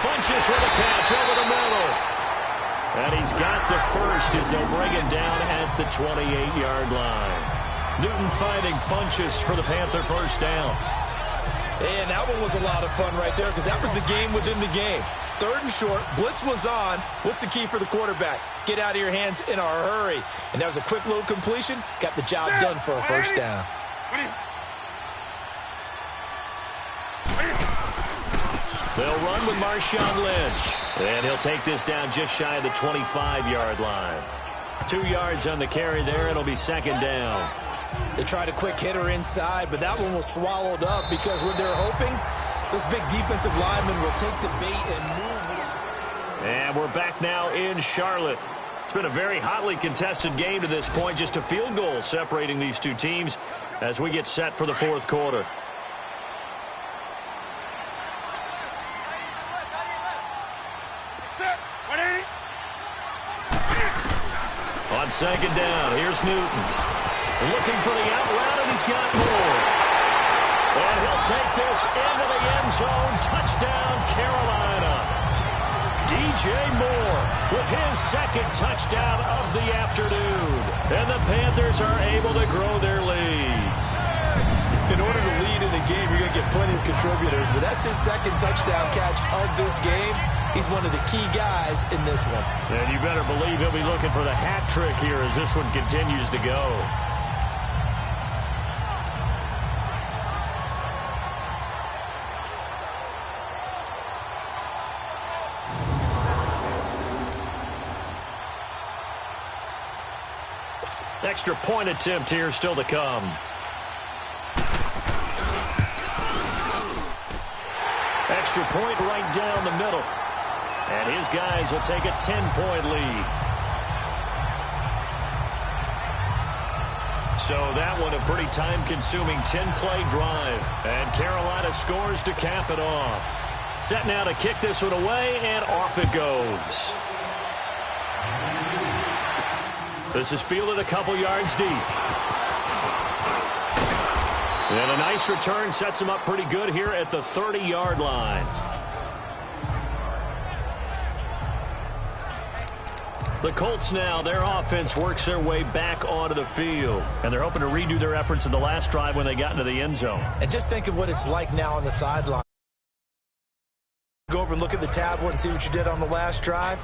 Funches with a catch over the middle. And he's got the first as they'll bring it down at the 28-yard line. Newton finding Funches for the Panther first down. And that one was a lot of fun right there because that was the game within the game. 3rd and short, blitz was on. What's the key for the quarterback? Get out of your hands in a hurry. And that was a quick little completion. Got the job done for a first down. They'll run with Marshawn Lynch. And he'll take this down just shy of the 25-yard line. 2 yards on the carry there. It'll be 2nd down. They tried a quick hitter inside, but that one was swallowed up because what they're hoping, those big defensive linemen will take the bait and move. And we're back now in Charlotte. It's been a very hotly contested game to this point. Just a field goal separating these two teams as we get set for the 4th quarter. second down. Here's Newton. Looking for the out route, and he's got more. And he'll take this into the end zone. Touchdown, Carolina. DJ Moore with his second touchdown of the afternoon. And the Panthers are able to grow their lead. In order to lead in a game, you're going to get plenty of contributors, but that's his second touchdown catch of this game. He's one of the key guys in this one. And you better believe he'll be looking for the hat trick here as this one continues to go. Extra point attempt here still to come. Extra point right down the middle. And his guys will take a 10-point lead. So that one a pretty time-consuming 10-play drive. And Carolina scores to cap it off. Set now to kick this one away, and off it goes. This is fielded a couple yards deep. And a nice return sets him up pretty good here at the 30-yard line. The Colts now, their offense works their way back onto the field. And they're hoping to redo their efforts in the last drive when they got into the end zone. And just think of what it's like now on the sideline. Go over and look at the tablet and see what you did on the last drive.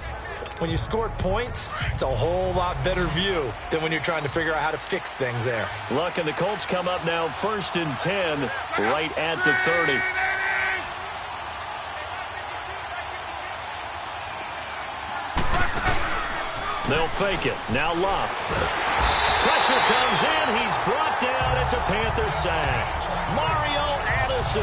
When you scored points, it's a whole lot better view than when you're trying to figure out how to fix things there. Look, and the Colts come up now 1st and 10 right at the 30. They'll fake it. Now Love. Pressure comes in. He's brought down. It's a Panther sack. Mario Addison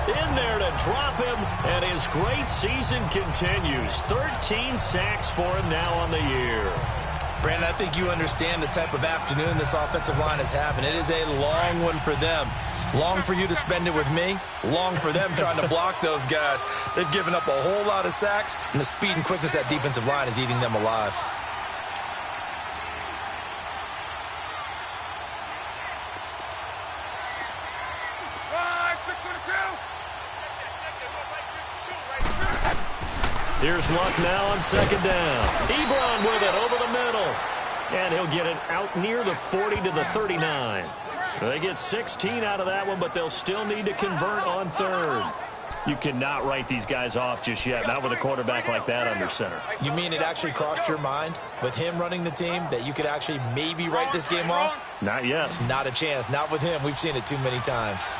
in there to drop him, and his great season continues. 13 sacks for him now on the year. Brandon, I think you understand the type of afternoon this offensive line is having. It is a long one for them. Long for you to spend it with me. Long for them trying to block those guys. They've given up a whole lot of sacks, and the speed and quickness of that defensive line is eating them alive. Here's Luck now on second down. Ebron with it over the middle. And he'll get it out near the 40 to the 39. They get 16 out of that one, but they'll still need to convert on third. You cannot write these guys off just yet, not with a quarterback like that under center. You mean it actually crossed your mind with him running the team that you could actually maybe write this game off? Not yet. Not a chance. Not with him. We've seen it too many times.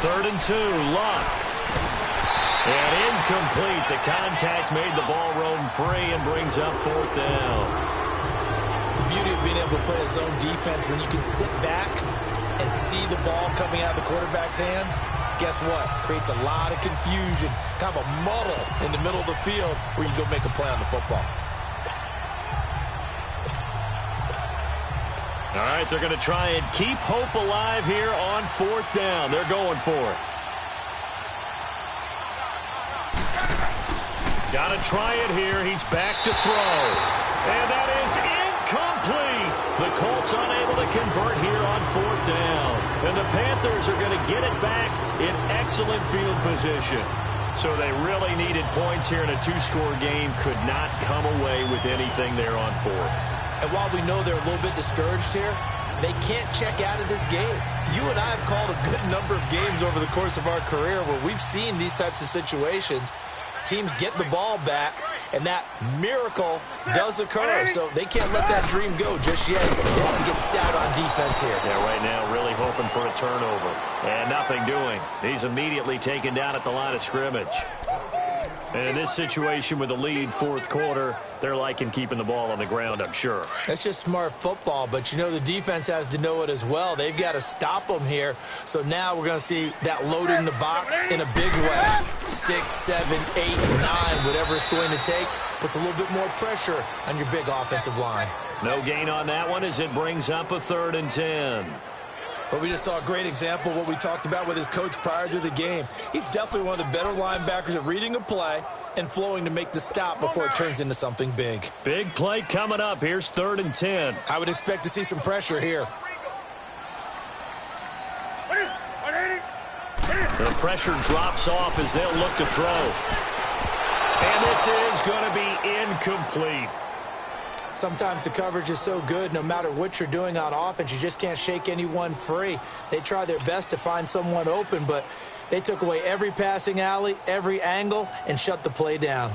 Third and 2, Luck. And incomplete. The contact made the ball roam free and brings up 4th down. The beauty of being able to play a zone defense when you can sit back and see the ball coming out of the quarterback's hands, guess what? Creates a lot of confusion, kind of a muddle in the middle of the field where you go make a play on the football. All right, they're going to try and keep hope alive here on 4th down. They're going for it. Got to try it here. He's back to throw. And that is incomplete. The Colts unable to convert here on 4th down. And the Panthers are going to get it back in excellent field position. So they really needed points here in a 2-score game. Could not come away with anything there on 4th. And while we know they're a little bit discouraged here, they can't check out of this game. You and I have called a good number of games over the course of our career where we've seen these types of situations. Teams get the ball back, and that miracle does occur. So they can't let that dream go just yet. They have to get stout on defense here. Yeah, right now really hoping for a turnover. And nothing doing. He's immediately taken down at the line of scrimmage. And in this situation with the lead 4th quarter, they're liking keeping the ball on the ground, I'm sure. That's just smart football, but you know the defense has to know it as well. They've got to stop them here. So now we're going to see that load in the box in a big way. 6, 7, 8, 9, whatever it's going to take, puts a little bit more pressure on your big offensive line. No gain on that one as it brings up a 3rd and 10. Well, we just saw a great example of what we talked about with his coach prior to the game. He's definitely one of the better linebackers at reading a play and flowing to make the stop before it turns into something big. Big play coming up. Here's 3rd and 10. I would expect to see some pressure here. The pressure drops off as they'll look to throw. And this is going to be incomplete. Sometimes the coverage is so good, no matter what you're doing on offense, you just can't shake anyone free. They try their best to find someone open, but they took away every passing alley, every angle, and shut the play down.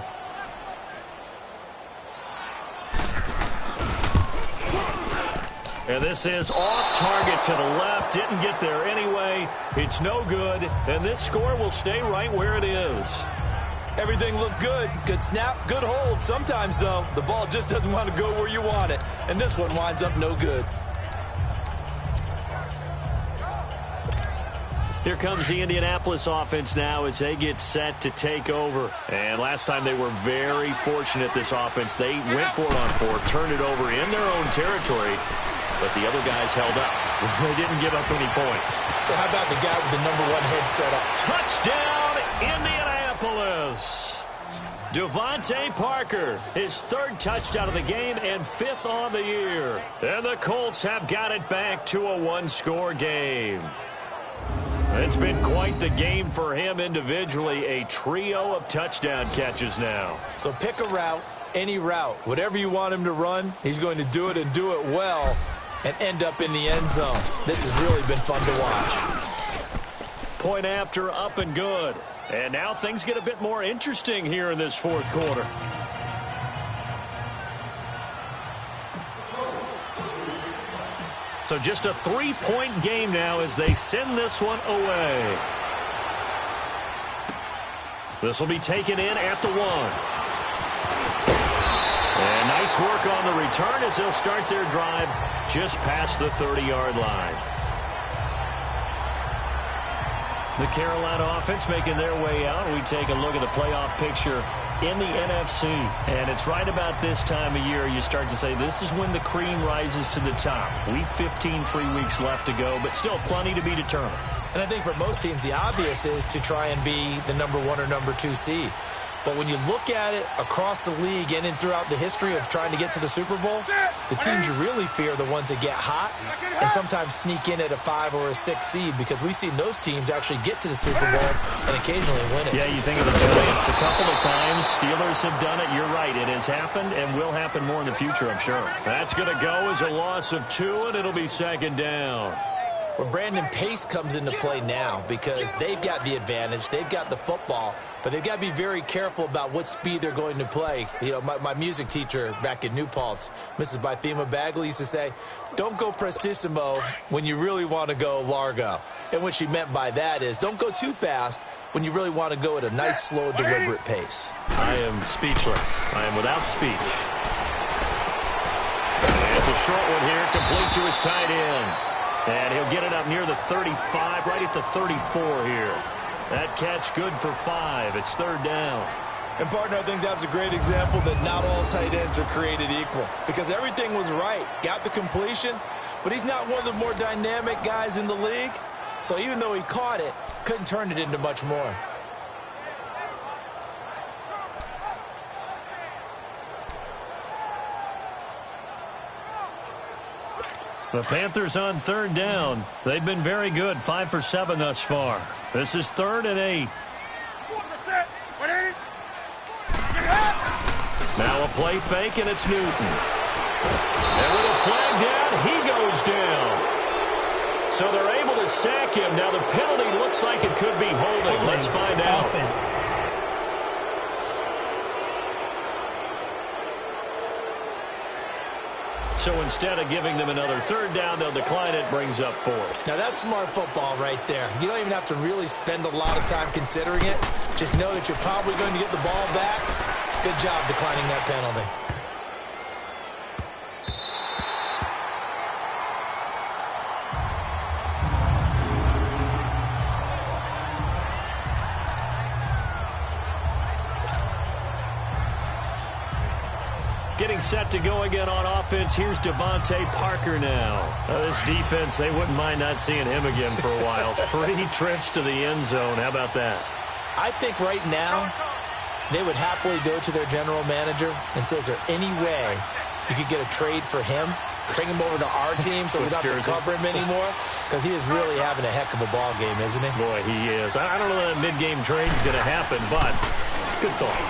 And this is off target to the left. Didn't get there anyway. It's no good. And this score will stay right where it is. Everything looked good. Good snap, good hold. Sometimes, though, the ball just doesn't want to go where you want it. And this one winds up no good. Here comes the Indianapolis offense now as they get set to take over. And last time they were very fortunate, this offense. They went for it on 4, turned it over in their own territory, but the other guys held up. They didn't give up any points. So how about the guy with the #1 head set up? Touchdown, Indianapolis. Devontae Parker, his 3rd touchdown of the game and 5th on the year. And the Colts have got it back to a 1-score game. It's been quite the game for him individually. A trio of touchdown catches now. So pick a route, any route. Whatever you want him to run, he's going to do it and do it well and end up in the end zone. This has really been fun to watch. Point after, up and good. And now things get a bit more interesting here in this 4th quarter. So just a 3-point game now as they send this one away. This will be taken in at the 1. And nice work on the return as they'll start their drive just past the 30-yard line. The Carolina offense making their way out. We take a look at the playoff picture in the NFC. And it's right about this time of year you start to say this is when the cream rises to the top. Week 15, 3 weeks left to go, but still plenty to be determined. And I think for most teams, the obvious is to try and be the #1 or #2 seed. But when you look at it across the league and throughout the history of trying to get to the Super Bowl, the teams you really fear are the ones that get hot and sometimes sneak in at a 5 or a 6 seed, because we've seen those teams actually get to the Super Bowl and occasionally win it. Yeah, you think of the Giants a couple of times. Steelers have done it. You're right. It has happened and will happen more in the future, I'm sure. That's going to go as a loss of 2, and it'll be 2nd down. Well, Brandon, pace comes into play now because they've got the advantage. They've got the football, but they've got to be very careful about what speed they're going to play. You know, my music teacher back in New Paltz, Mrs. Bythema Bagley, used to say, don't go prestissimo when you really want to go largo. And what she meant by that is don't go too fast when you really want to go at a nice, slow, deliberate pace. I am speechless. I am without speech. And it's a short one here, complete to his tight end. And he'll get it up near the 35, right at the 34 here. That catch good for 5. It's 3rd down. And, partner, I think that's a great example that not all tight ends are created equal, because everything was right. Got the completion, but he's not one of the more dynamic guys in the league. So even though he caught it, couldn't turn it into much more. The Panthers on 3rd down. They've been very good, 5 for 7 thus far. This is 3rd and 8. Now a play fake, and it's Newton. And with a flag down, he goes down. So they're able to sack him. Now the penalty looks like it could be holding. Let's find out. Offense. So instead of giving them another 3rd down, they'll decline it, brings up 4th. Now that's smart football right there. You don't even have to really spend a lot of time considering it. Just know that you're probably going to get the ball back. Good job declining that penalty. Getting set to go again on offense. Here's Devontae Parker now. This defense, they wouldn't mind not seeing him again for a while. 3 trips to the end zone. How about that? I think right now they would happily go to their general manager and say, is there any way you could get a trade for him? Bring him over to our team so we don't have to cover him anymore? Because he is really having a heck of a ball game, isn't he? Boy, he is. I don't know that mid-game trade is going to happen, but good thought.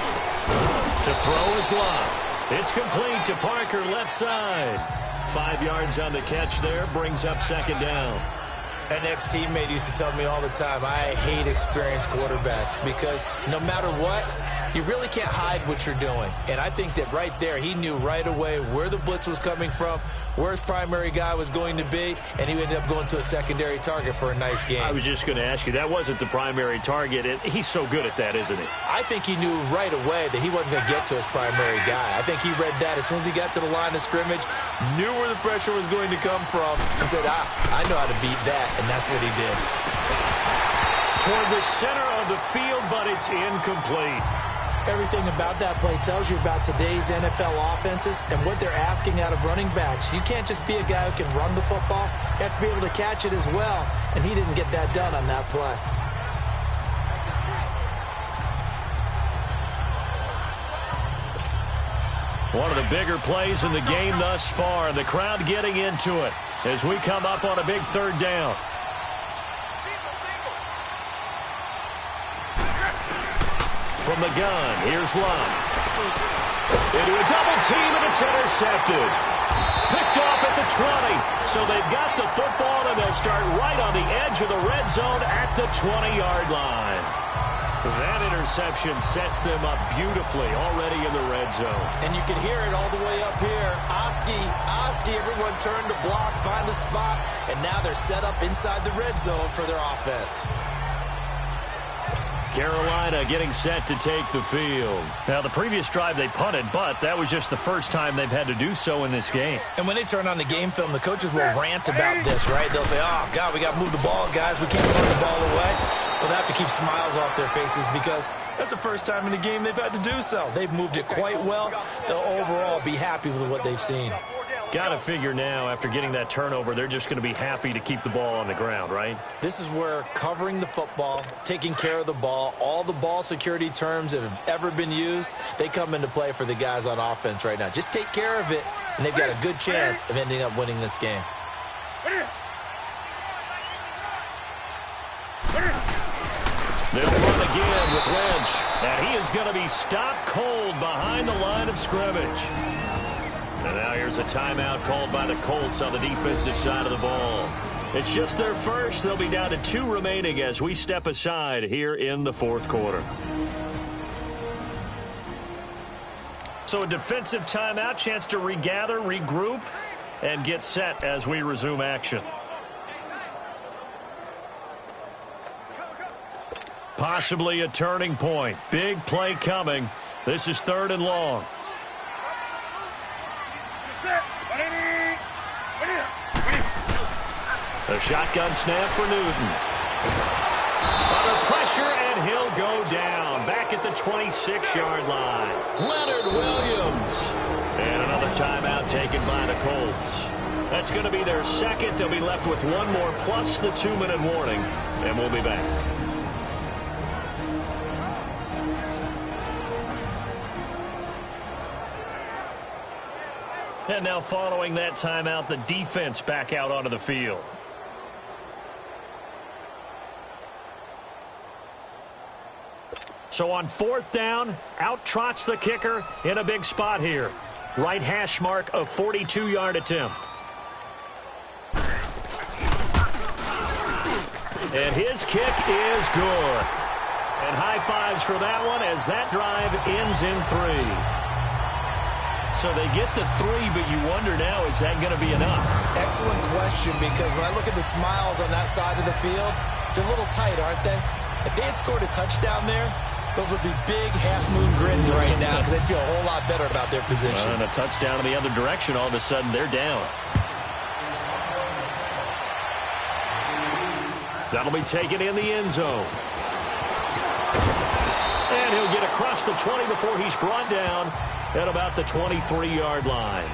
To throw is Love. It's complete to Parker, left side. 5 yards on the catch there, brings up second down. An ex-teammate used to tell me all the time, I hate experienced quarterbacks because no matter what, you really can't hide what you're doing. And I think that right there, he knew right away where the blitz was coming from, where his primary guy was going to be, and he ended up going to a secondary target for a nice game. I was just going to ask you, that wasn't the primary target, and he's so good at that, isn't he? I think he knew right away that he wasn't going to get to his primary guy. I think he read that as soon as he got to the line of scrimmage, knew where the pressure was going to come from, and said, I know how to beat that, and that's what he did. Toward the center of the field, but it's incomplete. Everything about that play tells you about today's NFL offenses and what they're asking out of running backs. You can't just be a guy who can run the football. You have to be able to catch it as well, and he didn't get that done on that play. One of the bigger plays in the game thus far. The crowd getting into it as we come up on a big third down. From the gun, here's Love. Into a double team, and it's intercepted. Picked off at the 20. So they've got the football, and they'll start right on the edge of the red zone at the 20-yard line. That interception sets them up beautifully already in the red zone. And you can hear it all the way up here. Oski, everyone turned to block, find a spot, and now they're set up inside the red zone for their offense. Carolina getting set to take the field. Now, the previous drive they punted, but that was just the first time they've had to do so in this game. And when they turn on the game film, the coaches will rant about this, right? They'll say, oh, God, we got to move the ball, guys. We can't run the ball away. But they have to keep smiles off their faces because that's the first time in the game they've had to do so. They've moved it quite well. They'll overall be happy with what they've seen. Got to figure now, after getting that turnover, they're just going to be happy to keep the ball on the ground, right? This is where covering the football, taking care of the ball, all the ball security terms that have ever been used, they come into play for the guys on offense right now. Just take care of it, and they've got a good chance of ending up winning this game. They'll run again with Lynch, and he is going to be stopped cold behind the line of scrimmage. And now here's a timeout called by the Colts on the defensive side of the ball. It's just their first. They'll be down to 2 remaining as we step aside here in the fourth quarter. So a defensive timeout, chance to regather, regroup, and get set as we resume action. Possibly a turning point. Big play coming. This is 3rd and long. A shotgun snap for Newton. Under pressure, and he'll go down. Back at the 26-yard line. Leonard Williams. And another timeout taken by the Colts. That's going to be their second. They'll be left with 1 more plus the 2-minute warning. And we'll be back. And now following that timeout, the defense back out onto the field. So on 4th down, out trots the kicker in a big spot here. Right hash mark of 42-yard attempt. And his kick is good. And high fives for that one as that drive ends in 3. So they get the 3, but you wonder now, is that going to be enough? Excellent question, because when I look at the smiles on that side of the field, they're a little tight, aren't they? If they had scored a touchdown there, those would be big half-moon grins right now because they'd feel a whole lot better about their position. And a touchdown in the other direction, all of a sudden they're down. That'll be taken in the end zone. And And he'll get across the 20 before he's brought down at about the 23-yard line.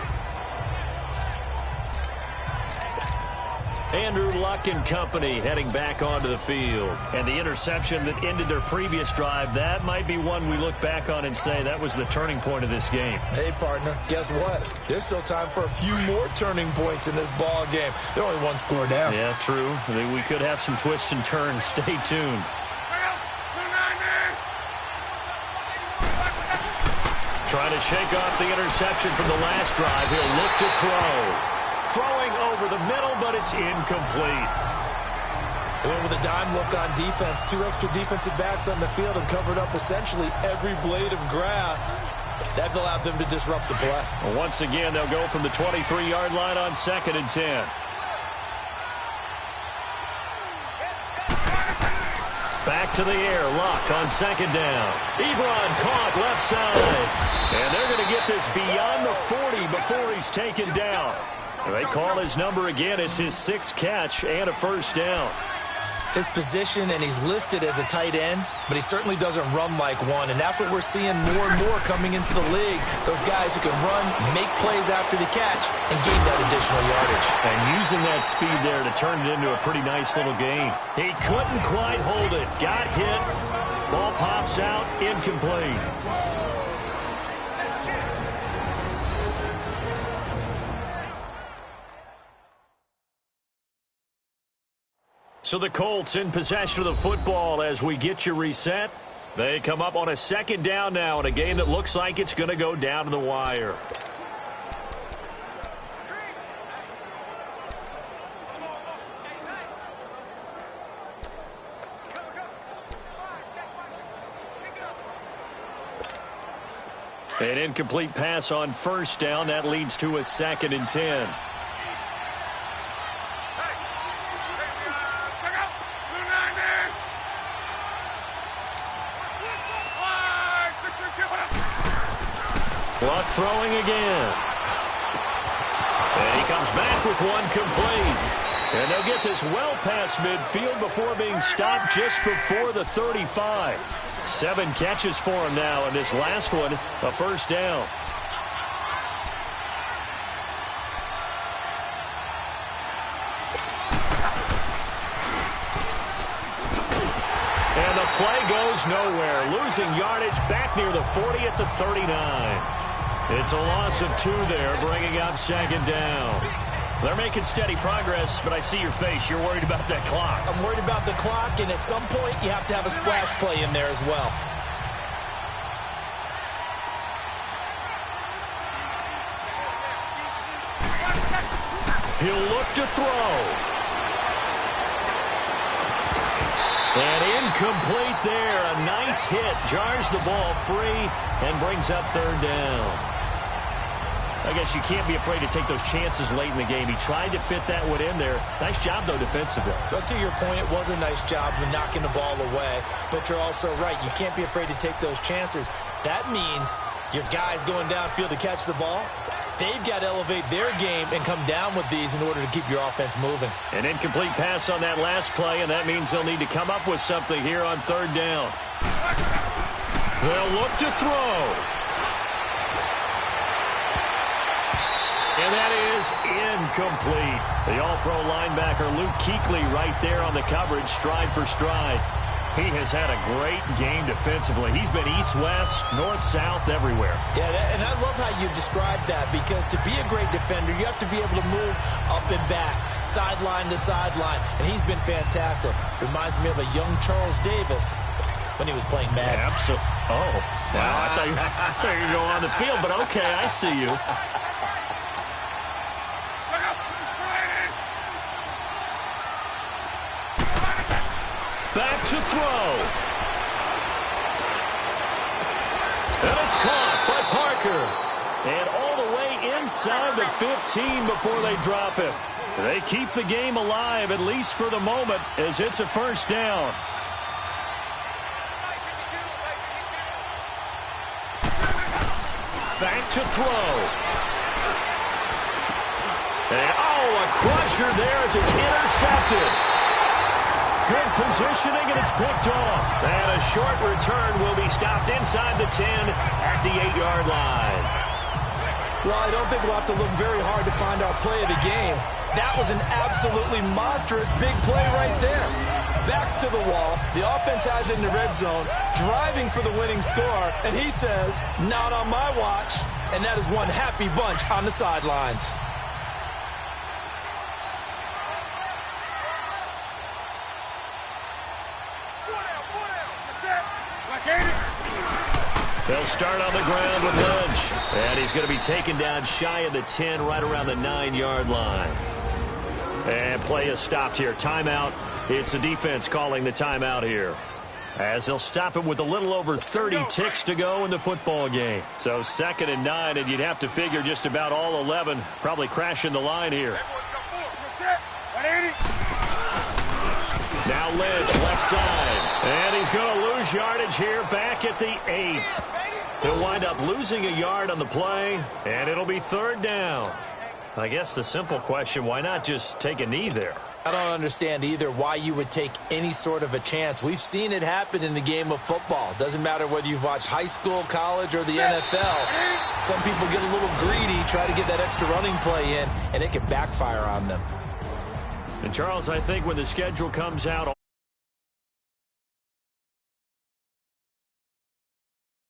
Andrew Luck and company heading back onto the field. And the interception that ended their previous drive, that might be one we look back on and say that was the turning point of this game. Hey, partner, guess what? There's still time for a few more turning points in this ball game. They're only one score down. Yeah, true. We could have some twists and turns. Stay tuned. Trying to shake off the interception from the last drive. He'll look to throw. Throwing over the middle, but it's incomplete. They went with a dime look on defense. 2 extra defensive backs on the field and covered up essentially every blade of grass. That allowed them to disrupt the play. Well, once again, they'll go from the 23-yard line on 2nd and 10. Back to the air. Luck on 2nd down. Ebron caught left side. And they're going to get this beyond the 40 before he's taken down. They call his number again. It's his 6th catch and a first down. His position, and he's listed as a tight end, but he certainly doesn't run like one, and that's what we're seeing more and more coming into the league. Those guys who can run, make plays after the catch, and gain that additional yardage. And using that speed there to turn it into a pretty nice little game. He couldn't quite hold it. Got hit. Ball pops out. Incomplete. So the Colts in possession of the football as we get you reset. They come up on a 2nd down now in a game that looks like it's going to go down to the wire. An incomplete pass on 1st down. That leads to a 2nd and 10. Luck throwing again. And he comes back with one complete. And they'll get this well past midfield before being stopped just before the 35. 7 catches for him now, and this last one, a first down. And the play goes nowhere. Losing yardage back near the 40 at the 39. It's a loss of 2 there, bringing up 2nd down. They're making steady progress, but I see your face. You're worried about that clock. I'm worried about the clock, and at some point, you have to have a splash play in there as well. He'll look to throw. And incomplete there. A nice hit. Jars the ball free and brings up 3rd down. I guess you can't be afraid to take those chances late in the game. He tried to fit that one in there. Nice job, though, defensively. But to your point, it was a nice job of knocking the ball away. But you're also right. You can't be afraid to take those chances. That means your guys going downfield to catch the ball, they've got to elevate their game and come down with these in order to keep your offense moving. An incomplete pass on that last play, and that means they'll need to come up with something here on 3rd down. They'll look to throw. And that is incomplete. The all-pro linebacker Luke Kuechly right there on the coverage, stride for stride. He has had a great game defensively. He's been east-west, north-south, everywhere. Yeah, and I love how you described that, because to be a great defender, you have to be able to move up and back, sideline to sideline, and he's been fantastic. Reminds me of a young Charles Davis when he was playing Madden. Absolutely. Oh, wow. I thought you were going to go on the field, but okay, I see you. Back to throw. And it's caught by Parker. And all the way inside the 15 before they drop it. They keep the game alive, at least for the moment, as it's a first down. Back to throw. And, oh, a crusher there as it's intercepted. Good positioning, and it's picked off. And a short return will be stopped inside the 10 at the 8-yard line. Well, I don't think we'll have to look very hard to find our play of the game. That was an absolutely monstrous big play right there. Backs to the wall. The offense has it in the red zone, driving for the winning score, and he says, not on my watch. And that is one happy bunch on the sidelines. They'll start on the ground with Lynch. And he's going to be taken down shy of the 10, right around the 9-yard line. And play is stopped here. Timeout. It's the defense calling the timeout here, as they'll stop him with a little over 30 ticks to go in the football game. So 2nd and 9, and you'd have to figure just about all 11 probably crashing the line here. Now Lynch, left side. And he's going to lose yardage here back at the 8. He'll wind up losing a yard on the play, and it'll be 3rd down. I guess the simple question, why not just take a knee there? I don't understand either why you would take any sort of a chance. We've seen it happen in the game of football. Doesn't matter whether you've watched high school, college, or the NFL. Some people get a little greedy, try to get that extra running play in, and it can backfire on them. And Charles, I think when the schedule comes out,